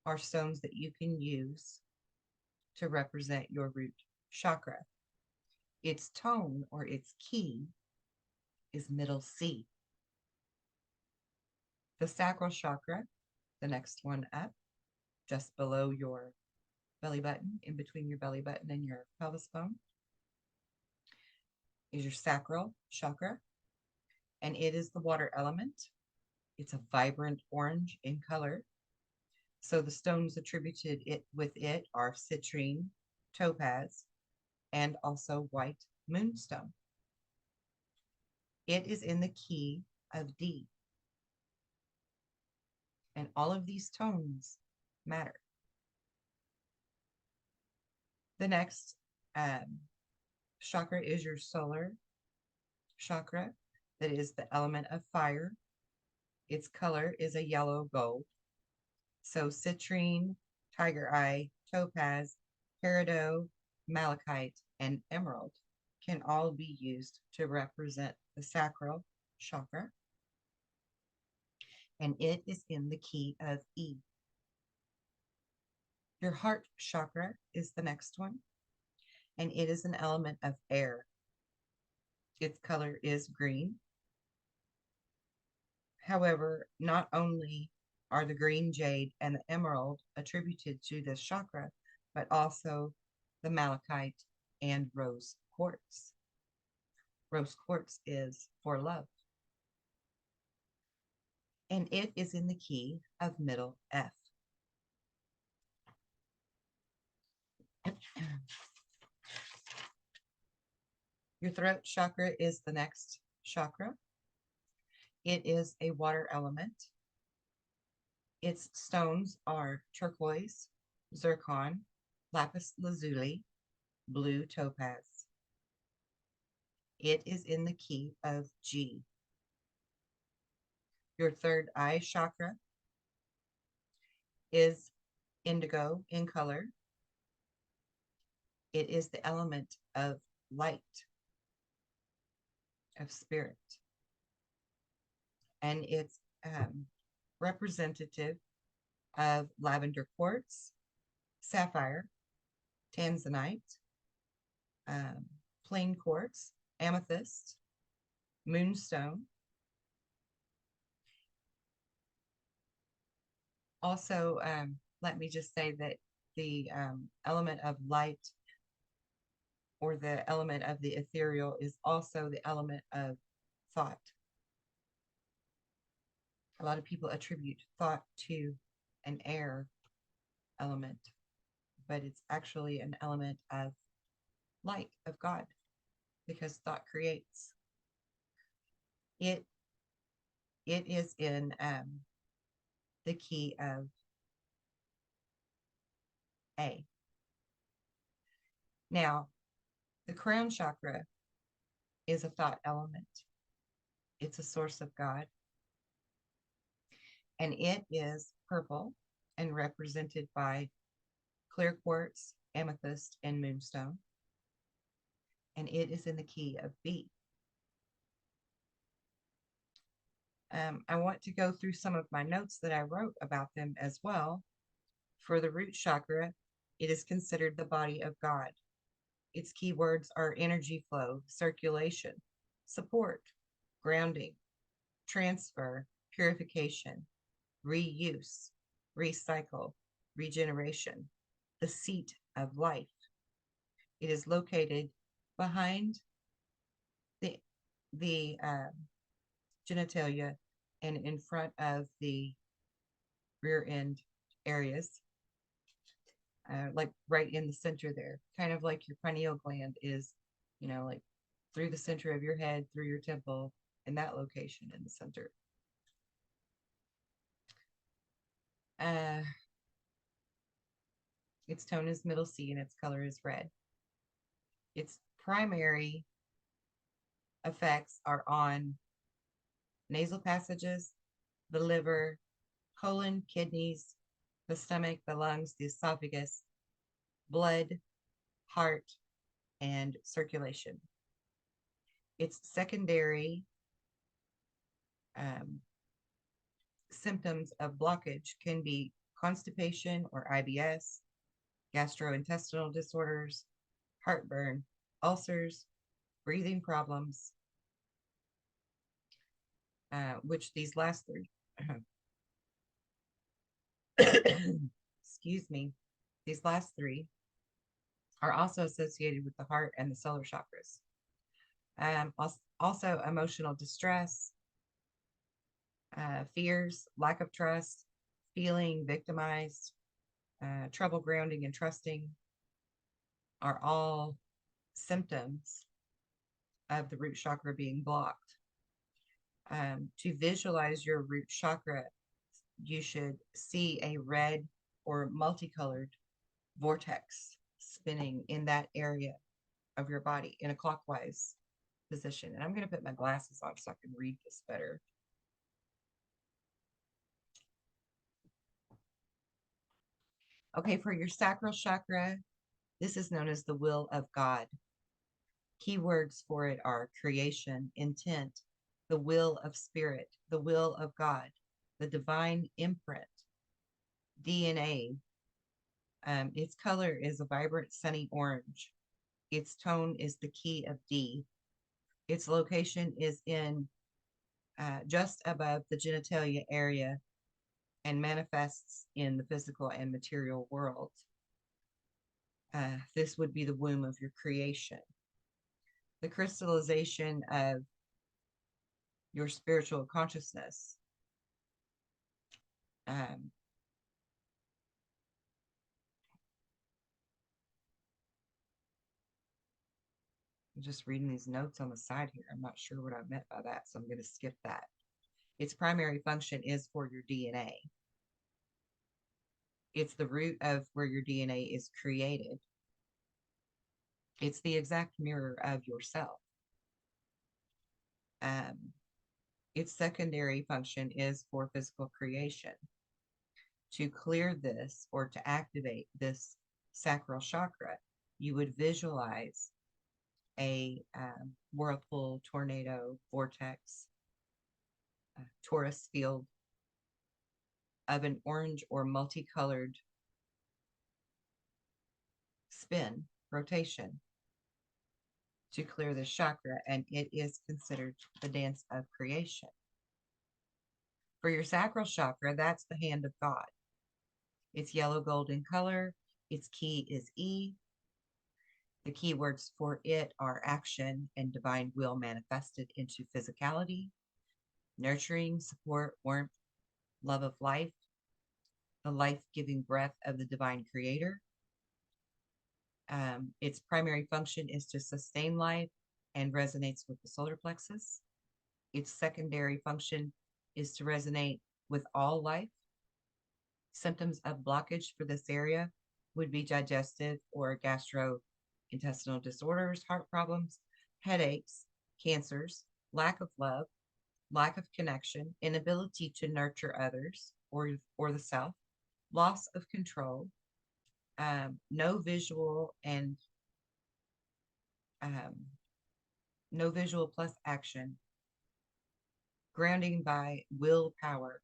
are stones that you can use to represent your root chakra. Its tone or its key is middle C. The sacral chakra, the next one up, just below your belly button, in between your belly button and your pelvis bone, is your sacral chakra, and it is the water element. It's a vibrant orange in color. So the stones attributed with it are citrine, topaz, and also white moonstone. It is in the key of D. And all of these tones matter. The next chakra is your solar chakra. That is the element of fire. Its color is a yellow gold. So citrine, tiger eye, topaz, peridot, malachite, and emerald can all be used to represent the sacral chakra. And it is in the key of E. Your heart chakra is the next one, and it is an element of air. Its color is green. However, not only are the green jade and the emerald attributed to this chakra, but also the malachite and rose quartz. Rose quartz is for love. And it is in the key of middle F. Your throat chakra is the next chakra. It is a water element. Its stones are turquoise, zircon, lapis lazuli, blue topaz. It is in the key of G. Your third eye chakra is indigo in color. It is the element of light, of spirit. And it's representative of lavender quartz, sapphire, tanzanite, plain quartz, amethyst, moonstone. Also, let me just say that the element of light or the element of the ethereal is also the element of thought. A lot of people attribute thought to an air element, but it's actually an element of light, of God, because thought creates. It is in the key of A. Now, the crown chakra is a thought element. It's a source of God. And it is purple and represented by clear quartz, amethyst, and moonstone. And it is in the key of B. I want to go through some of my notes that I wrote about them as well. For the root chakra, it is considered the body of God. Its keywords are energy flow, circulation, support, grounding, transfer, purification, reuse, recycle, regeneration, the seat of life. It is located behind the genitalia and in front of the rear end areas. like right in the center there, kind of like your pineal gland is, like through the center of your head, through your temple, in that location in the center. Uh, its tone is middle C and its color is red. Its primary effects are on nasal passages, the liver, colon, kidneys, the stomach, the lungs, the esophagus, blood, heart, and circulation. Its secondary symptoms of blockage can be constipation or IBS, gastrointestinal disorders, heartburn, ulcers, breathing problems, which these last three, excuse me, these last three are also associated with the heart and the solar chakras. Also emotional distress, fears, lack of trust, feeling victimized, trouble grounding and trusting are all symptoms of the root chakra being blocked. To visualize your root chakra, you should see a red or multicolored vortex spinning in that area of your body in a clockwise position. And I'm going to put my glasses on so I can read this better. Okay, for your sacral chakra, this is known as the will of God. Keywords for it are creation, intent, the will of spirit, the will of God, the divine imprint, DNA. Its color is a vibrant sunny orange. Its tone is the key of D. Its location is in just above the genitalia area and manifests in the physical and material world. This would be the womb of your creation. The crystallization of your spiritual consciousness. I'm just reading these notes on the side here. I'm not sure what I meant by that, so I'm going to skip that. Its primary function is for your DNA. It's the root of where your DNA is created. It's the exact mirror of yourself. Its secondary function is for physical creation. To clear this or to activate this sacral chakra, you would visualize a whirlpool, tornado, vortex, torus field of an orange or multicolored spin, rotation, to clear the chakra, and it is considered the dance of creation. For your sacral chakra, that's the hand of God. It's yellow gold in color. Its key is E. The keywords for it are action and divine will manifested into physicality, nurturing, support, warmth, love of life, the life-giving breath of the divine creator. Its primary function is to sustain life and resonates with the solar plexus. Its secondary function is to resonate with all life. Symptoms of blockage for this area would be digestive or gastrointestinal disorders, heart problems, headaches, cancers, lack of love, lack of connection, inability to nurture others or the self, loss of control, no visual and no visual plus action, grounding by willpower,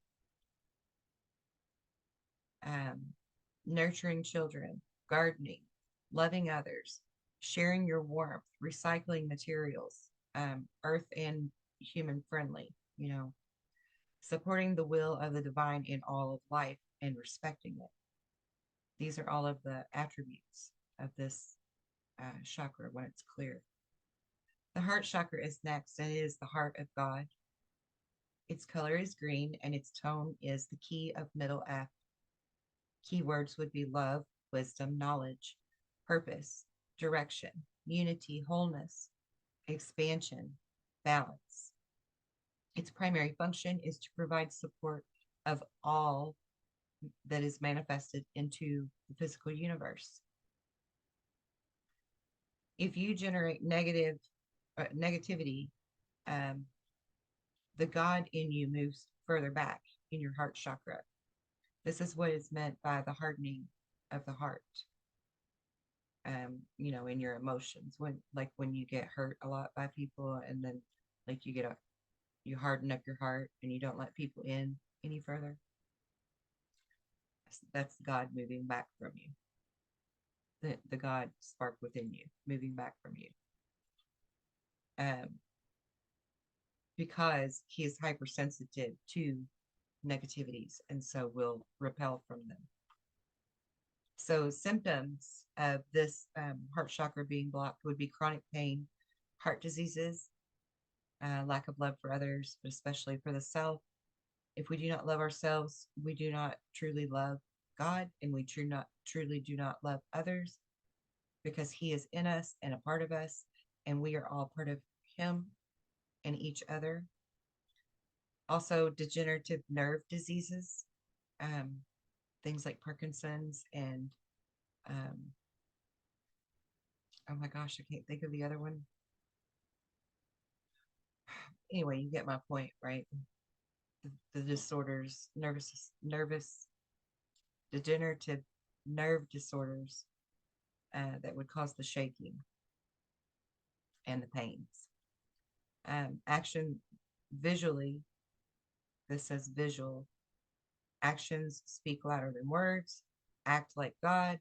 nurturing children, gardening, loving others, sharing your warmth, recycling materials, earth and human friendly, supporting the will of the divine in all of life and respecting it. These are all of the attributes of this chakra when it's clear. The heart chakra is next, and it is the heart of God. Its color is green, and its tone is the key of middle F. Keywords would be love, wisdom, knowledge, purpose, direction, unity, wholeness, expansion, balance. Its primary function is to provide support of all that is manifested into the physical universe. If you generate negativity, the God in you moves further back in your heart chakra. This is what is meant by the hardening of the heart. In your emotions, when you get hurt a lot by people, and then like you harden up your heart and you don't let people in any further. That's God moving back from you. The God spark within you moving back from you. Because he is hypersensitive to negativities and so will repel from them. So symptoms of this heart chakra being blocked would be chronic pain, heart diseases, lack of love for others, but especially for the self. If we do not love ourselves, we do not truly love God, and we truly do not love others, because he is in us and a part of us, and we are all part of him and each other. Also, degenerative nerve diseases, things like Parkinson's and oh my gosh, I can't think of the other one. Anyway, you get my point, right? The disorders, degenerative nerve disorders that would cause the shaking and the pains. Action visually, this says visual. Actions speak louder than words. Act like God.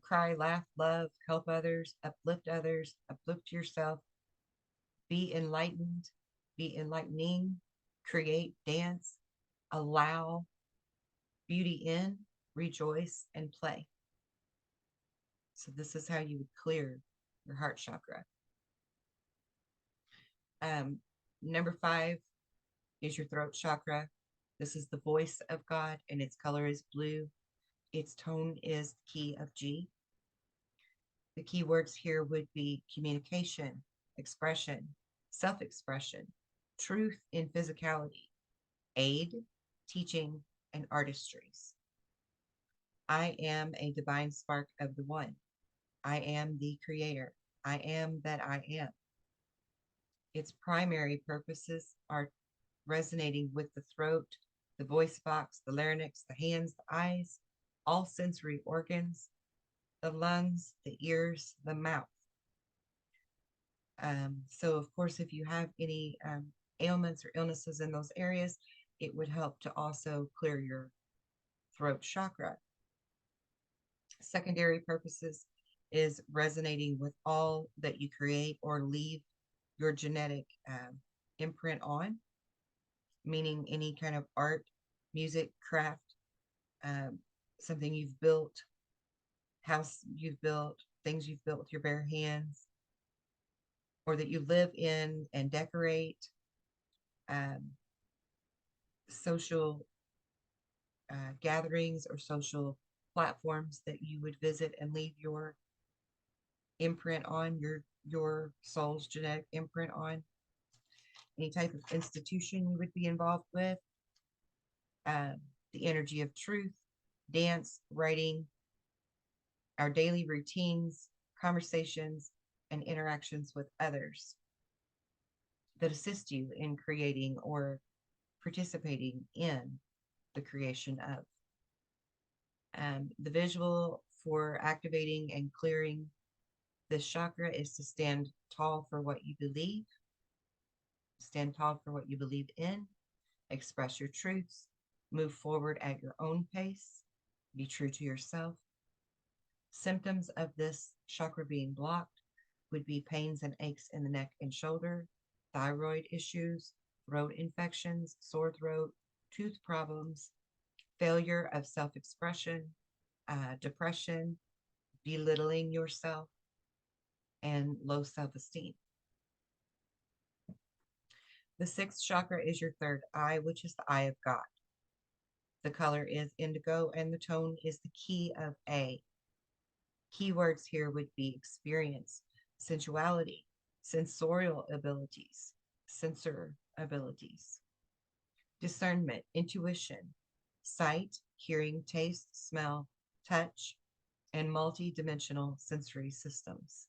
Cry, laugh, love, help others, uplift yourself. Be enlightened, be enlightening, create, dance, allow, beauty in, rejoice, and play. So this is how you would clear your heart chakra. Number 5 is your throat chakra. This is the voice of God, and its color is blue. Its tone is the key of G. The key words here would be communication, expression, self-expression, truth in physicality, aid, teaching, and artistries. I am a divine spark of the one. I am the creator. I am that I am. Its primary purposes are resonating with the throat, the voice box, the larynx, the hands, the eyes, all sensory organs, the lungs, the ears, the mouth. So of course, if you have any ailments or illnesses in those areas, it would help to also clear your throat chakra. Secondary purposes is resonating with all that you create or leave your genetic imprint on, meaning any kind of art, music, craft, something you've built, house you've built, things you've built with your bare hands, or that you live in and decorate, social gatherings or social platforms that you would visit and leave your imprint on, your soul's genetic imprint on, any type of institution you would be involved with, the energy of truth, dance, writing, our daily routines, conversations, and interactions with others that assist you in creating or participating in the creation of. The visual for activating and clearing this chakra is to stand tall for what you believe, stand tall for what you believe in, express your truths, move forward at your own pace, be true to yourself. Symptoms of this chakra being blocked would be pains and aches in the neck and shoulder, thyroid issues, throat infections, sore throat, tooth problems, failure of self-expression, depression, belittling yourself, and low self-esteem. The 6th chakra is your third eye, which is the eye of God. The color is indigo, and the tone is the key of A. Keywords here would be experience, sensuality, sensorial abilities, sensor abilities, discernment, intuition, sight, hearing, taste, smell, touch, and multi-dimensional sensory systems.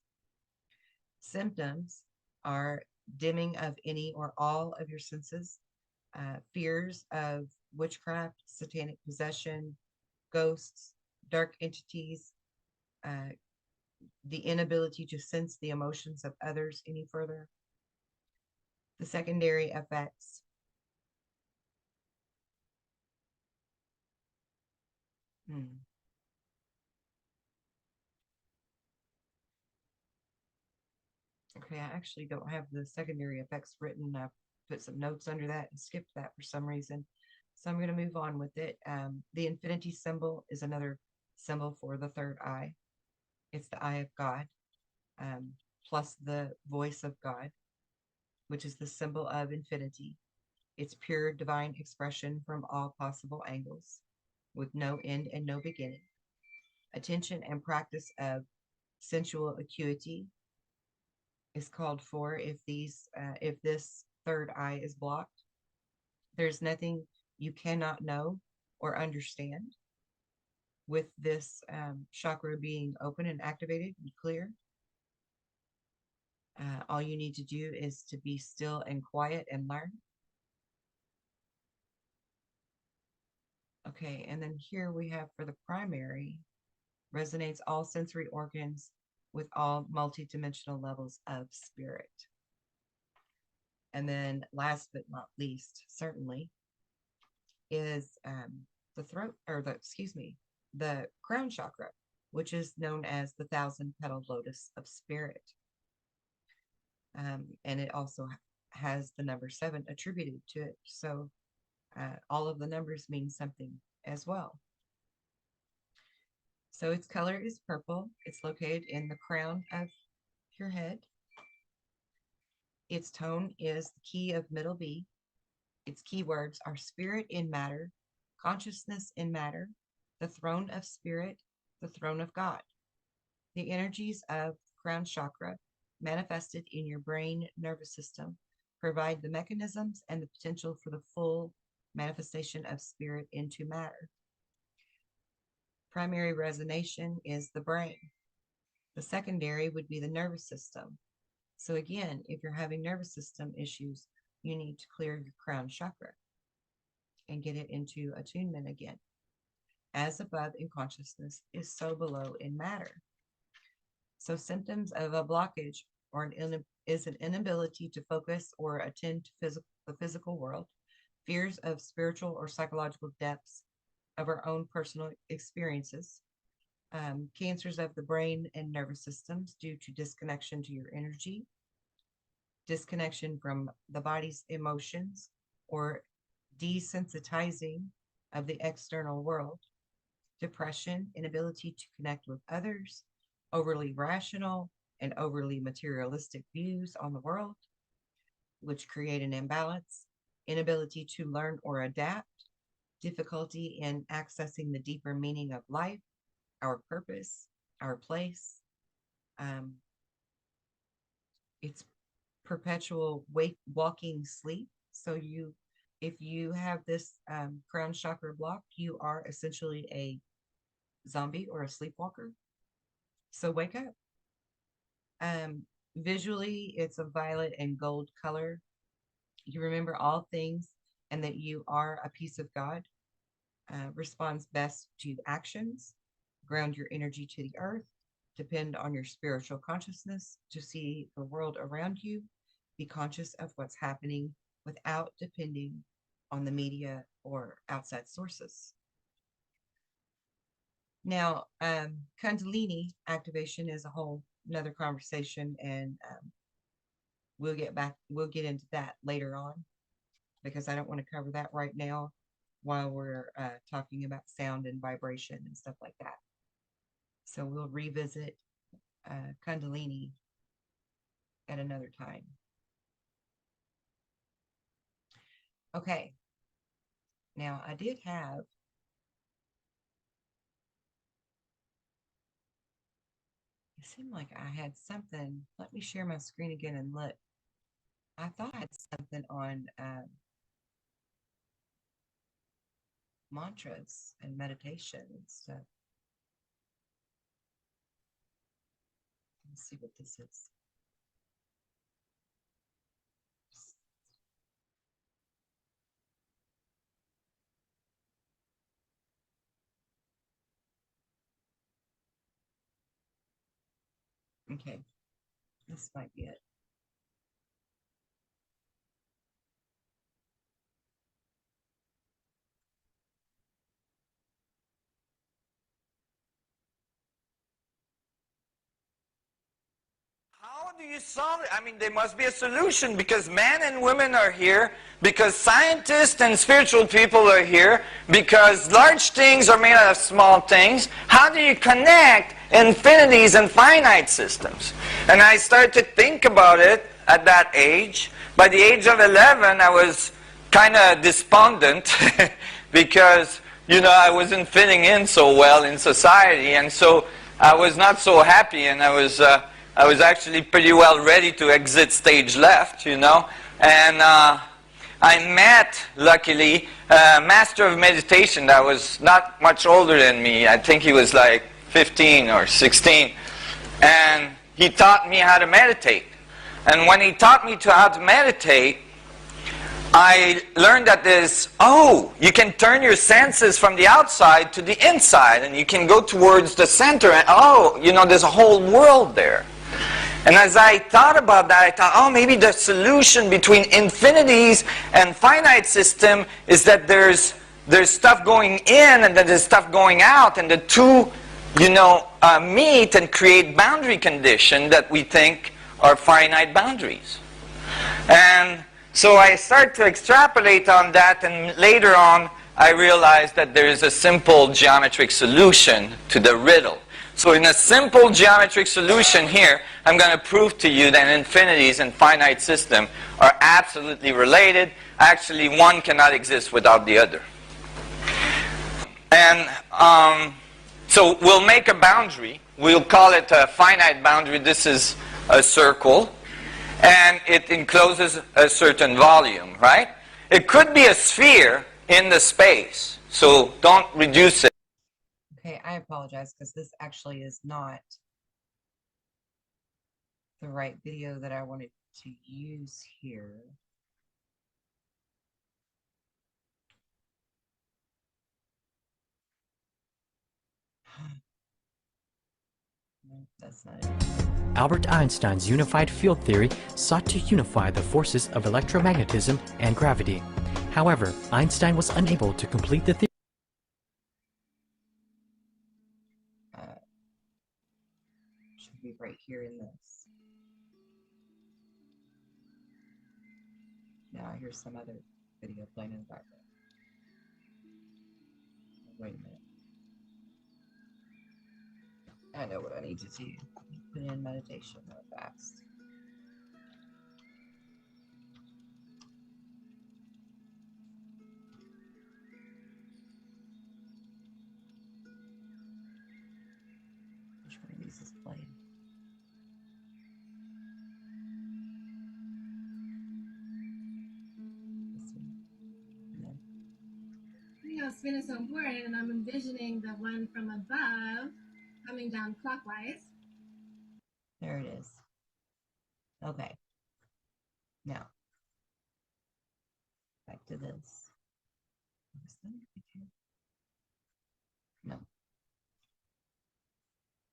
Symptoms are dimming of any or all of your senses, fears of witchcraft, satanic possession, ghosts, dark entities, uh, the inability to sense the emotions of others any further. The secondary effects. Okay, I actually don't have the secondary effects written. I put some notes under that and skipped that for some reason. So I'm going to move on with it. The infinity symbol is another symbol for the third eye. It's the eye of God, plus the voice of God, which is the symbol of infinity. It's pure divine expression from all possible angles, with no end and no beginning. Attention and practice of sensual acuity is called for if this third eye is blocked. There's nothing you cannot know or understand with this chakra being open and activated and clear. All you need to do is to be still and quiet and learn. Okay, and then here we have for the primary, resonates all sensory organs with all multidimensional levels of spirit. And then last but not least, certainly, is the throat, or the crown chakra, which is known as the 1,000-petaled lotus of spirit. And it also has the number 7 attributed to it. So all of the numbers mean something as well. So its color is purple. It's located in the crown of your head. Its tone is the key of middle B. Its keywords are spirit in matter, consciousness in matter, the throne of spirit, the throne of God. The energies of crown chakra manifested in your brain nervous system provide the mechanisms and the potential for the full manifestation of spirit into matter. Primary resonation is the brain. The secondary would be the nervous system. So again, if you're having nervous system issues, you need to clear your crown chakra and get it into attunement again. As above in consciousness is so below in matter. So symptoms of a blockage is an inability to focus or attend to the physical world, fears of spiritual or psychological depths of our own personal experiences, cancers of the brain and nervous systems due to disconnection to your energy, disconnection from the body's emotions, or desensitizing of the external world, depression, inability to connect with others, overly rational and overly materialistic views on the world, which create an imbalance, inability to learn or adapt, difficulty in accessing the deeper meaning of life, our purpose, our place. It's perpetual walking sleep. So if you have this crown chakra block, you are essentially a zombie or a sleepwalker. So wake up. Visually, it's a violet and gold color. You remember all things and that you are a piece of God. Responds best to actions. Ground your energy to the earth. Depend on your spiritual consciousness to see the world around you. Be conscious of what's happening without depending on the media or outside sources. Now, Kundalini activation is a whole another conversation, and we'll get into that later on because I don't want to cover that right now while we're talking about sound and vibration and stuff like that. So we'll revisit Kundalini at another time. Okay. Now, I did have It seemed like I had something. Let me share my screen again and look. I thought I had something on mantras and meditation and stuff. Let's see what this is. Okay, this might be it. How do you solve it? I mean, there must be a solution because men and women are here, because scientists and spiritual people are here, because large things are made out of small things. How do you connect infinities and finite systems? And I started to think about it at that age. By the age of 11, I was kind of despondent because, you know, I wasn't fitting in so well in society, and so I was not so happy, and I was actually pretty well ready to exit stage left, you know. And I met, luckily, a master of meditation that was not much older than me. I think he was like 15 or 16. And he taught me how to meditate. And when he taught me how to meditate, I learned that you can turn your senses from the outside to the inside, and you can go towards the center, and you know, there's a whole world there. And as I thought about that, I thought, maybe the solution between infinities and finite system is that there's stuff going in and that there's stuff going out, and the two, you know, meet and create boundary conditions that we think are finite boundaries. And so I start to extrapolate on that, and later on I realized that there is a simple geometric solution to the riddle. So in a simple geometric solution here, I'm going to prove to you that infinities and finite system are absolutely related. Actually, one cannot exist without the other. And so we'll make a boundary. We'll call it a finite boundary. This is a circle. And it encloses a certain volume, right? It could be a sphere in the space. So don't reduce it. Okay, I apologize because this actually is not the right video that I wanted to use here. No, that's not it. Albert Einstein's unified field theory sought to unify the forces of electromagnetism and gravity. However, Einstein was unable to complete the theory. Should be right here in this. Now I hear some other video playing in the background. Wait a minute. I know what I need to do. Put in meditation real fast. Which one of these is playing? This one? No. You know, spin is so important, and I'm envisioning the one from above coming down clockwise. There it is. Okay. Now, back to this. No.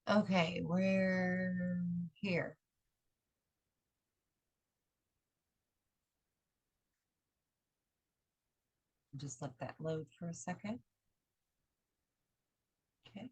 Okay, we're here. Just let that load for a second. Okay.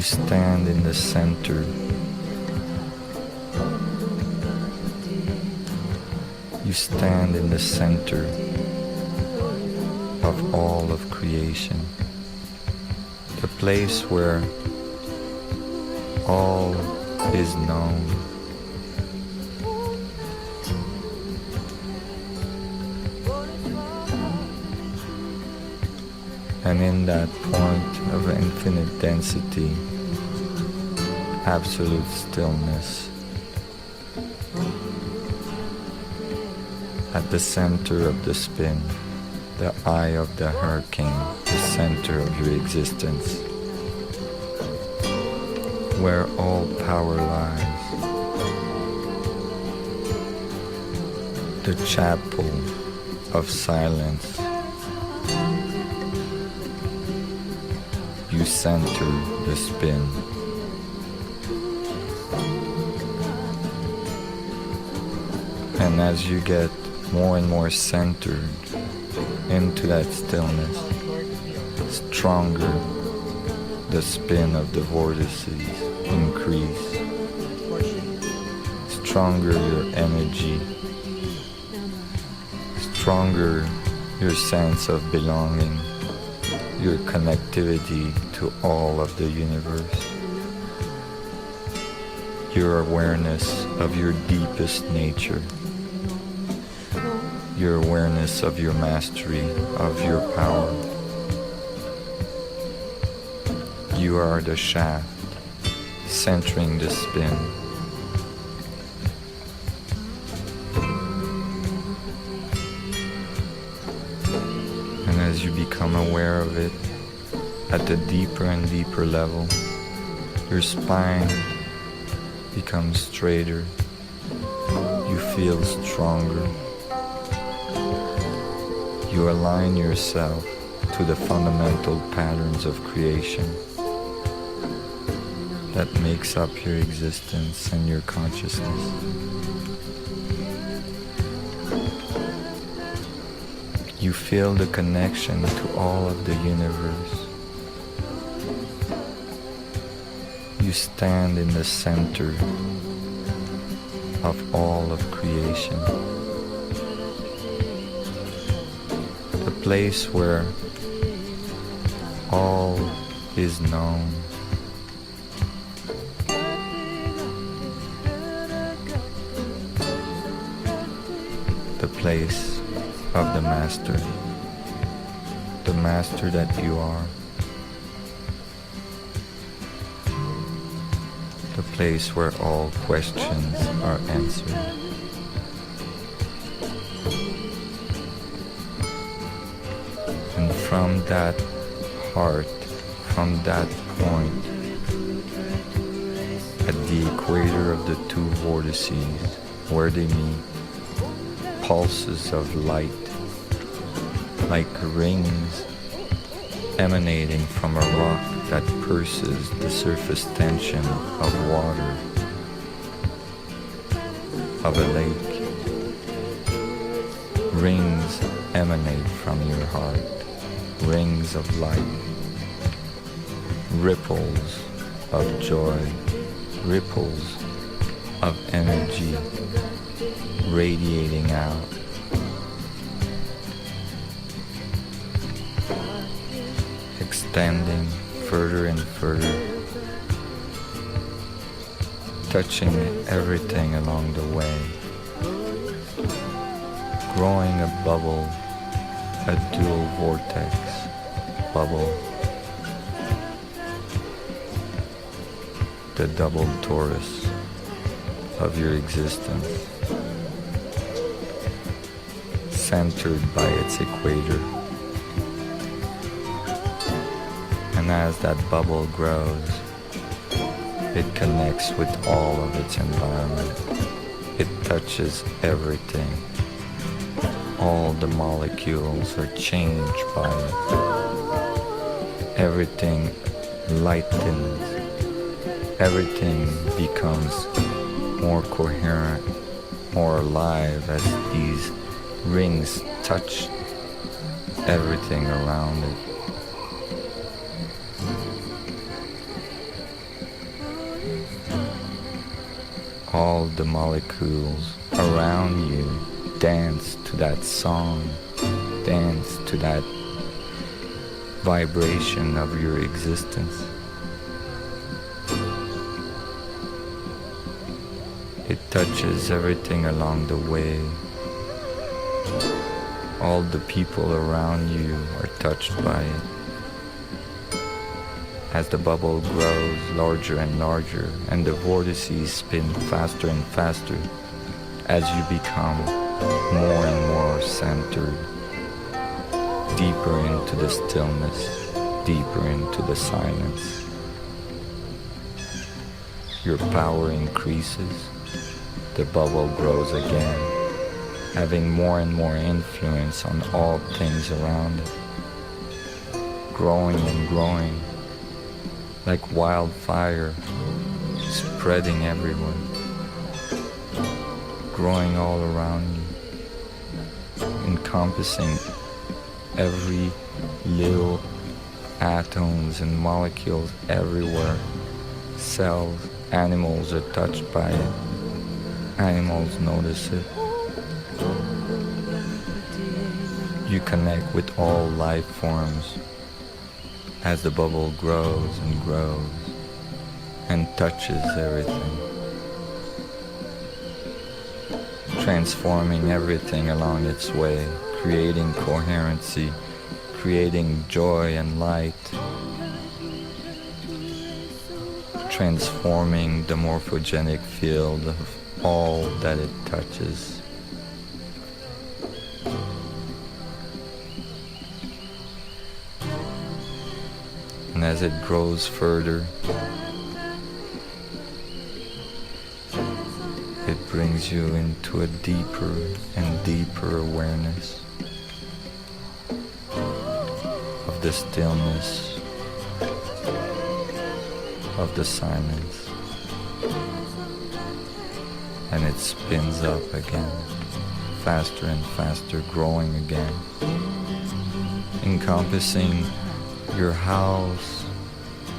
You stand in the center. You stand in the center of all of creation, the place where all is known. And in that point of infinite density, absolute stillness, at the center of the spin, the eye of the hurricane, the center of your existence, where all power lies, the chapel of silence. You center the spin. And as you get more and more centered into that stillness, stronger the spin of the vortices increase, stronger your energy, stronger your sense of belonging, your connectivity to all of the universe, your awareness of your deepest nature, your awareness of your mastery, of your power. You are the shaft, centering the spin. And as you become aware of it, at the deeper and deeper level, your spine becomes straighter. You feel stronger. You align yourself to the fundamental patterns of creation that makes up your existence and your consciousness. You feel the connection to all of the universe. You stand in the center of all of creation. The place where all is known. The place of the master that you are. The place where all questions are answered. And from that heart, from that point, at the equator of the two vortices, where they meet, pulses of light, like rings emanating from a rock that purses the surface tension of water, of a lake. Rings emanate from your heart, rings of light, ripples of joy, ripples of energy radiating out. Extending further and further, touching everything along the way, growing a bubble, a dual vortex bubble, the double torus of your existence, centered by its equator. And as that bubble grows, it connects with all of its environment. It touches everything. All the molecules are changed by it. Everything lightens. Everything becomes more coherent, more alive as these rings touch everything around it. All the molecules around you dance to that song, dance to that vibration of your existence. It touches everything along the way. All the people around you are touched by it. As the bubble grows larger and larger and the vortices spin faster and faster, as you become more and more centered, deeper into the stillness, deeper into the silence. Your power increases, the bubble grows again, having more and more influence on all things around it, growing and growing like wildfire, spreading everywhere, growing all around you, encompassing every little atoms and molecules everywhere. Cells, animals are touched by it. Animals notice it. You connect with all life forms as the bubble grows and grows and touches everything, transforming everything along its way, creating coherency, creating joy and light, transforming the morphogenic field of all that it touches. And as it grows further, it brings you into a deeper and deeper awareness of the stillness, of the silence. And it spins up again, faster and faster, growing again, encompassing your house,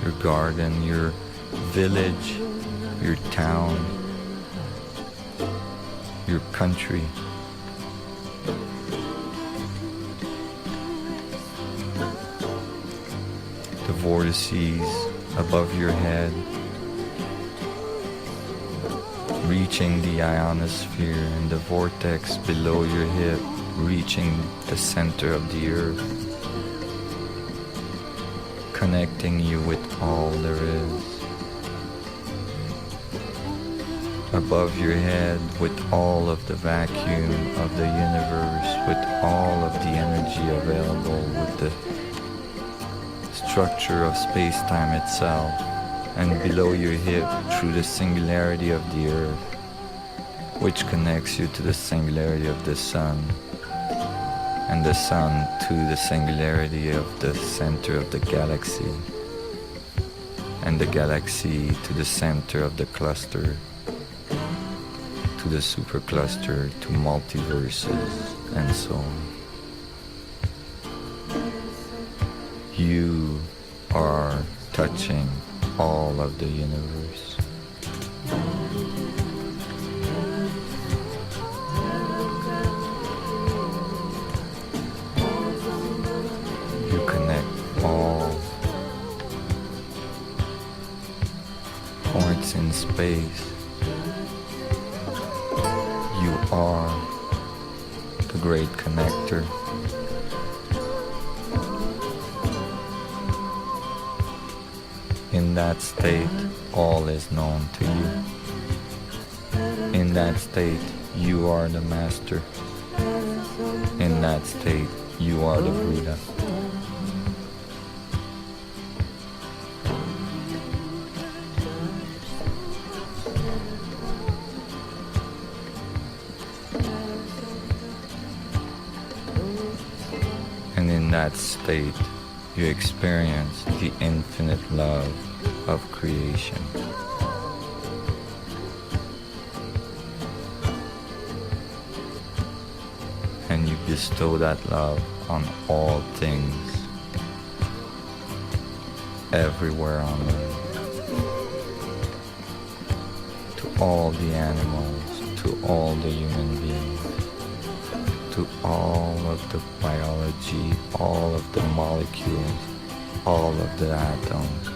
your garden, your village, your town, your country. The vortices above your head, reaching the ionosphere, and the vortex below your hip, reaching the center of the earth, connecting you with all there is. Above your head, with all of the vacuum of the universe, with all of the energy available, with the structure of space-time itself, and below your hip through the singularity of the earth, which connects you to the singularity of the sun, and the sun to the singularity of the center of the galaxy, and the galaxy to the center of the cluster, to the supercluster, to multiverses, and so on. You are touching all of the universe. You connect all points in space. You are the great connector. In that state, all is known to you. In that state, you are the master. In that state, you are the Buddha. And in that state, you experience the infinite love of creation. And you bestow that love on all things, everywhere on earth, to all the animals, to all the human beings, to all of the biology, all of the molecules, all of the atoms.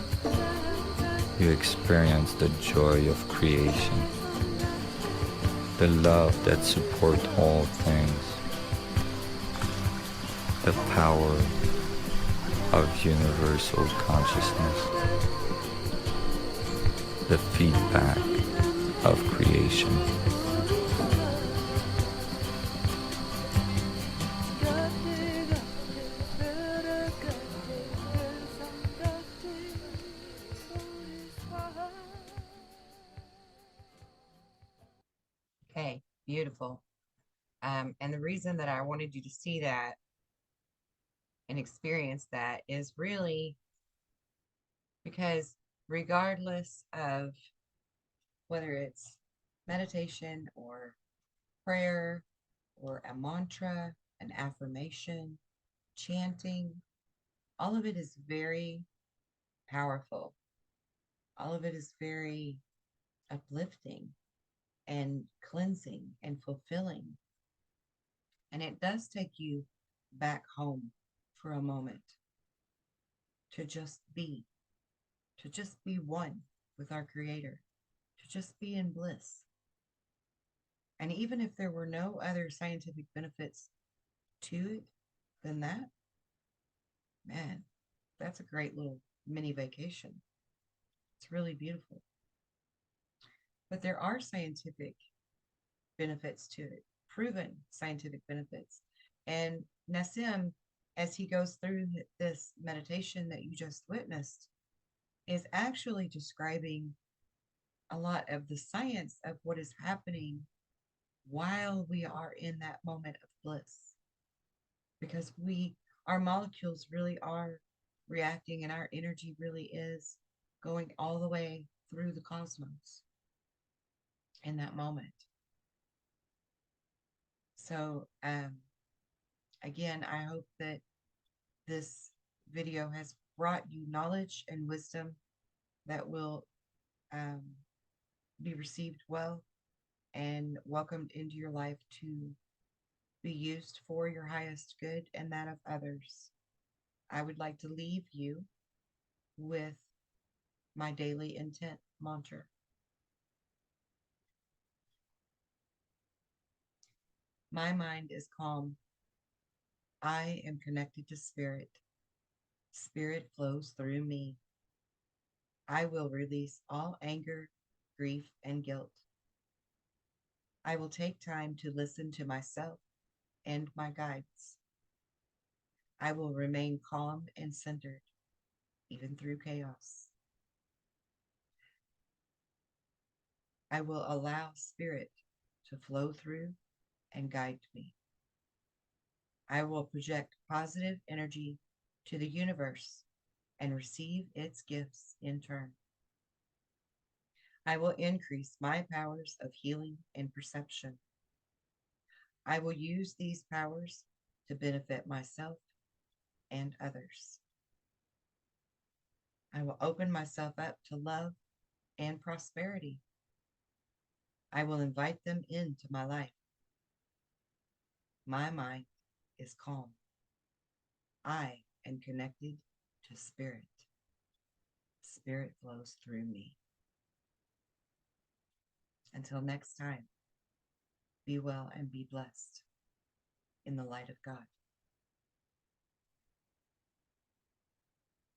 You experience the joy of creation, the love that supports all things, the power of universal consciousness, the feedback of creation. Okay, beautiful. And the reason that I wanted you to see that and experience that is really because regardless of whether it's meditation or prayer or a mantra, an affirmation, chanting, all of it is very powerful. All of it is very uplifting and cleansing and fulfilling. And it does take you back home for a moment to just be one with our Creator, to just be in bliss. And even if there were no other scientific benefits to it than that, man, that's a great little mini vacation. It's really beautiful. But there are scientific benefits to it, proven scientific benefits. And Nassim, as he goes through this meditation that you just witnessed, is actually describing a lot of the science of what is happening while we are in that moment of bliss. Because our molecules really are reacting and our energy really is going all the way through the cosmos in that moment. So, again, I hope that this video has brought you knowledge and wisdom that will be received well and welcomed into your life to be used for your highest good and that of others. I would like to leave you with my daily intent mantra. My mind is calm. I am connected to spirit. Spirit flows through me. I will release all anger, grief, and guilt. I will take time to listen to myself and my guides. I will remain calm and centered, even through chaos. I will allow spirit to flow through and guide me. I will project positive energy to the universe and receive its gifts in turn. I will increase my powers of healing and perception. I will use these powers to benefit myself and others. I will open myself up to love and prosperity. I will invite them into my life. My mind is calm. I am connected to spirit. Spirit flows through me. Until next time, be well and be blessed in the light of God.